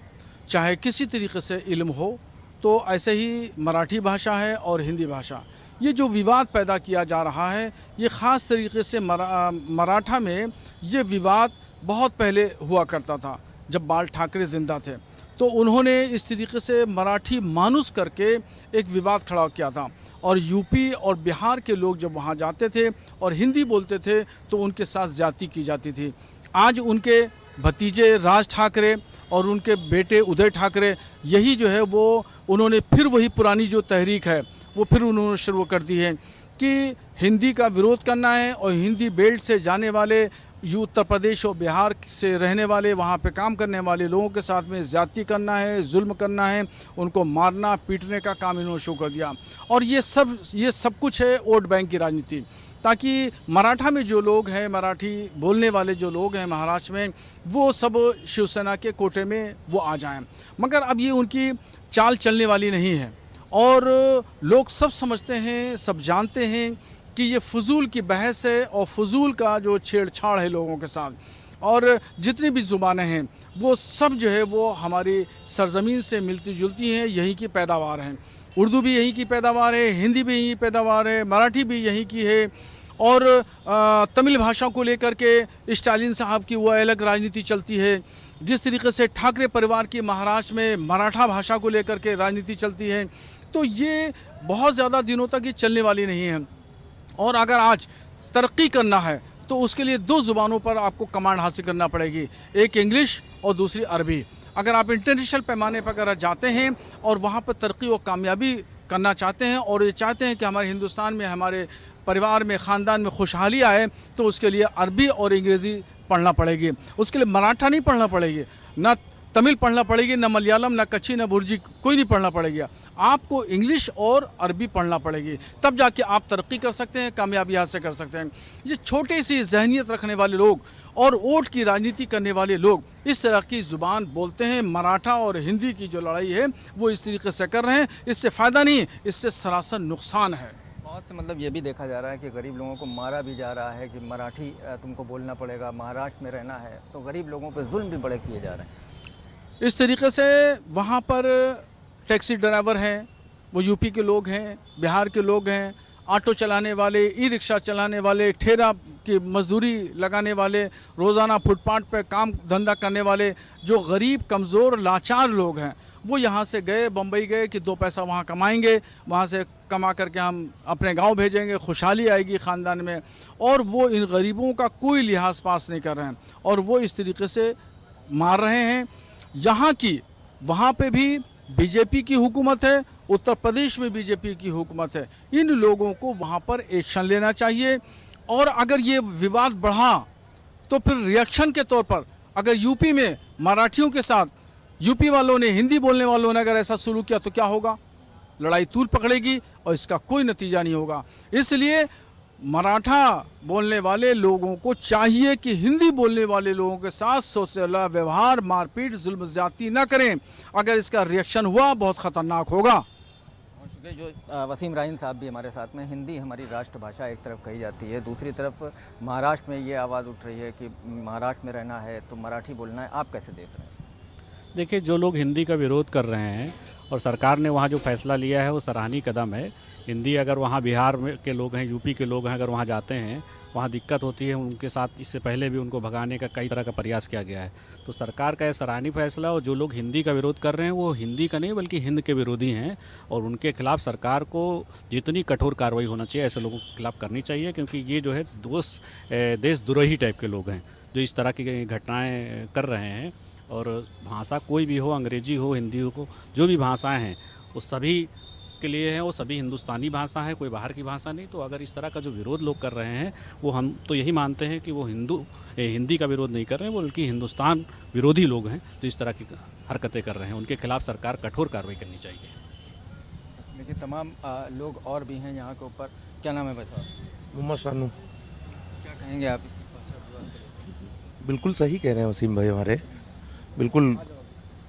चाहे किसी तरीक़े से इल्म हो। तो ऐसे ही मराठी भाषा है और हिंदी भाषा, ये जो विवाद पैदा किया जा रहा है ये ख़ास तरीके से मराठा में ये विवाद बहुत पहले हुआ करता था। जब बाल ठाकरे ज़िंदा थे तो उन्होंने इस तरीके से मराठी मानुस करके एक विवाद खड़ा किया था। और यूपी और बिहार के लोग जब वहाँ जाते थे और हिंदी बोलते थे तो उनके साथ ज़्यादती की जाती थी। आज उनके भतीजे राज ठाकरे और उनके बेटे उदय ठाकरे, यही जो है वो उन्होंने फिर वही पुरानी जो तहरीक है वो फिर उन्होंने शुरू कर दी है कि हिंदी का विरोध करना है और हिंदी बेल्ट से जाने वाले उत्तर प्रदेश और बिहार से रहने वाले, वहाँ पे काम करने वाले लोगों के साथ में ज़्यादती करना है, जुल्म करना है, उनको मारना पीटने का काम इन्होंने शुरू कर दिया। और ये सब कुछ है वोट बैंक की राजनीति, ताकि मराठा में जो लोग हैं, मराठी बोलने वाले जो लोग हैं महाराष्ट्र में, वो सब शिवसेना के कोटे में वो आ जाएं। मगर अब ये उनकी चाल चलने वाली नहीं है और लोग सब समझते हैं, सब जानते हैं कि ये फजूल की बहस है और फजूल का जो छेड़छाड़ है लोगों के साथ। और जितनी भी ज़ुबानें हैं वो सब जो है वो हमारी सरज़मीन से मिलती जुलती हैं, यहीं की पैदावार हैं। उर्दू भी यहीं की पैदावार है, हिंदी भी यहीं की पैदावार है, मराठी भी यहीं की है। और तमिल भाषा को लेकर के स्टालिन साहब की वो अलग राजनीति चलती है। जिस तरीके से ठाकरे परिवार की महाराष्ट्र में मराठा भाषा को लेकर के राजनीति चलती है, तो ये बहुत ज़्यादा दिनों तक ये चलने वाली नहीं है। और अगर आज तरक्की करना है तो उसके लिए दो ज़ुबानों पर आपको कमांड हासिल करना पड़ेगी, एक इंग्लिश और दूसरी अरबी। अगर आप इंटरनेशनल पैमाने पर अगर जाते हैं और वहाँ पर तरक्की और कामयाबी करना चाहते हैं और ये चाहते हैं कि हमारे हिंदुस्तान में, हमारे परिवार में, ख़ानदान में खुशहाली आए, तो उसके लिए अरबी और अंग्रेज़ी पढ़ना पड़ेगी। उसके लिए मराठा नहीं पढ़ना पड़ेगी, ना तमिल पढ़ना पड़ेगी, ना मलयालम, ना कच्ची, ना बुर्जी, कोई नहीं पढ़ना पड़ेगी। आपको इंग्लिश और अरबी पढ़ना पड़ेगी, तब जाके आप तरक्की कर सकते हैं, कामयाबी हासिल कर सकते हैं। ये छोटी सी जहनीत रखने वाले लोग और वोट की राजनीति करने वाले लोग इस तरह की ज़ुबान बोलते हैं। मराठा और हिंदी की जो लड़ाई है वो इस तरीके से कर रहे हैं, इससे फ़ायदा नहीं, इससे सरासर नुकसान है। बहुत से मतलब ये भी देखा जा रहा है कि गरीब लोगों को मारा भी जा रहा है कि मराठी तुमको बोलना पड़ेगा, महाराष्ट्र में रहना है, तो गरीब लोगों पर जुल्म भी बड़े किए जा रहे हैं। इस तरीके से वहाँ पर टैक्सी ड्राइवर हैं, वो यूपी के लोग हैं, बिहार के लोग हैं, ऑटो चलाने वाले, ई रिक्शा चलाने वाले, ठेला की मजदूरी लगाने वाले, रोज़ाना फुटपाथ पर काम धंधा करने वाले, जो गरीब कमज़ोर लाचार लोग हैं, वो यहाँ से गए, बम्बई गए कि दो पैसा वहाँ कमाएंगे, वहाँ से कमा करके हम अपने गांव भेजेंगे, खुशहाली आएगी ख़ानदान में। और वो इन गरीबों का कोई लिहाज पास नहीं कर रहे हैं और वो इस तरीके से मार रहे हैं। यहाँ की वहाँ पे भी बीजेपी की हुकूमत है, उत्तर प्रदेश में बीजेपी की हुकूमत है। इन लोगों को वहाँ पर एक्शन लेना चाहिए। और अगर ये विवाद बढ़ा तो फिर रिएक्शन के तौर पर अगर यूपी में मराठियों के साथ यूपी वालों ने, हिंदी बोलने वालों ने अगर ऐसा शुरू किया तो क्या होगा? लड़ाई तूल पकड़ेगी और इसका कोई नतीजा नहीं होगा। इसलिए मराठा बोलने वाले लोगों को चाहिए कि हिंदी बोलने वाले लोगों के साथ सोचला व्यवहार, मारपीट, जुल्म ज्यादती न करें। अगर इसका रिएक्शन हुआ बहुत ख़तरनाक होगा। ये जो वसीम राइन साहब भी हमारे साथ में, हिंदी हमारी राष्ट्रभाषा एक तरफ कही जाती है, दूसरी तरफ महाराष्ट्र में ये आवाज़ उठ रही है कि महाराष्ट्र में रहना है तो मराठी बोलना है। आप कैसे देख रहे हैं? देखिए, जो लोग हिंदी का विरोध कर रहे हैं और सरकार ने वहाँ जो फैसला लिया है वो सराहनीय कदम है। हिंदी अगर वहाँ बिहार में के लोग हैं, यूपी के लोग हैं, अगर वहाँ जाते हैं, वहाँ दिक्कत होती है, उनके साथ इससे पहले भी उनको भगाने का कई तरह का प्रयास किया गया है। तो सरकार का यह सराहनीय फैसला, और जो लोग हिंदी का विरोध कर रहे हैं वो हिंदी का नहीं बल्कि हिंद के विरोधी हैं, और उनके खिलाफ सरकार को जितनी कठोर कार्रवाई होना चाहिए ऐसे लोगों के खिलाफ करनी चाहिए, क्योंकि ये जो है देशद्रोही टाइप के लोग हैं जो इस तरह की घटनाएँ कर रहे हैं। और भाषा कोई भी हो, अंग्रेजी हो, हिंदी हो, जो भी भाषाएँ हैं वो सभी के लिए है, वो सभी हिंदुस्तानी भाषा है, कोई बाहर की भाषा नहीं। तो अगर इस तरह का जो विरोध लोग कर रहे हैं वो हम तो यही मानते हैं कि वो हिंदी का विरोध नहीं कर रहे हैं, वो बल्कि हिंदुस्तान विरोधी लोग हैं जो इस तरह की हरकतें कर रहे हैं। उनके खिलाफ सरकार कठोर कार्रवाई करनी चाहिए। लेकिन तमाम लोग और भी हैं यहाँ के ऊपर। क्या नाम है भाई साहब? मोहम्मद शानू। क्या कहेंगे आप? बिल्कुल सही कह रहे हैं वसीम भाई हमारे, बिल्कुल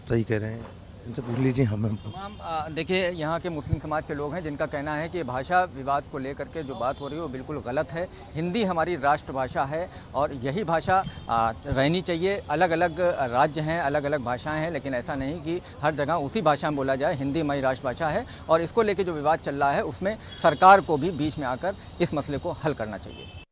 सही कह रहे हैं, इनसे पूछ लीजिए। हमें तमाम देखिए, यहाँ के मुस्लिम समाज के लोग हैं जिनका कहना है कि भाषा विवाद को लेकर के जो बात हो रही है वो बिल्कुल गलत है। हिंदी हमारी राष्ट्रभाषा है और यही भाषा रहनी चाहिए। अलग अलग राज्य हैं, अलग अलग भाषाएं हैं, लेकिन ऐसा नहीं कि हर जगह उसी भाषा में बोला जाए। हिंदी हमारी राष्ट्रभाषा है और इसको लेकर जो विवाद चल रहा है उसमें सरकार को भी बीच में आकर इस मसले को हल करना चाहिए।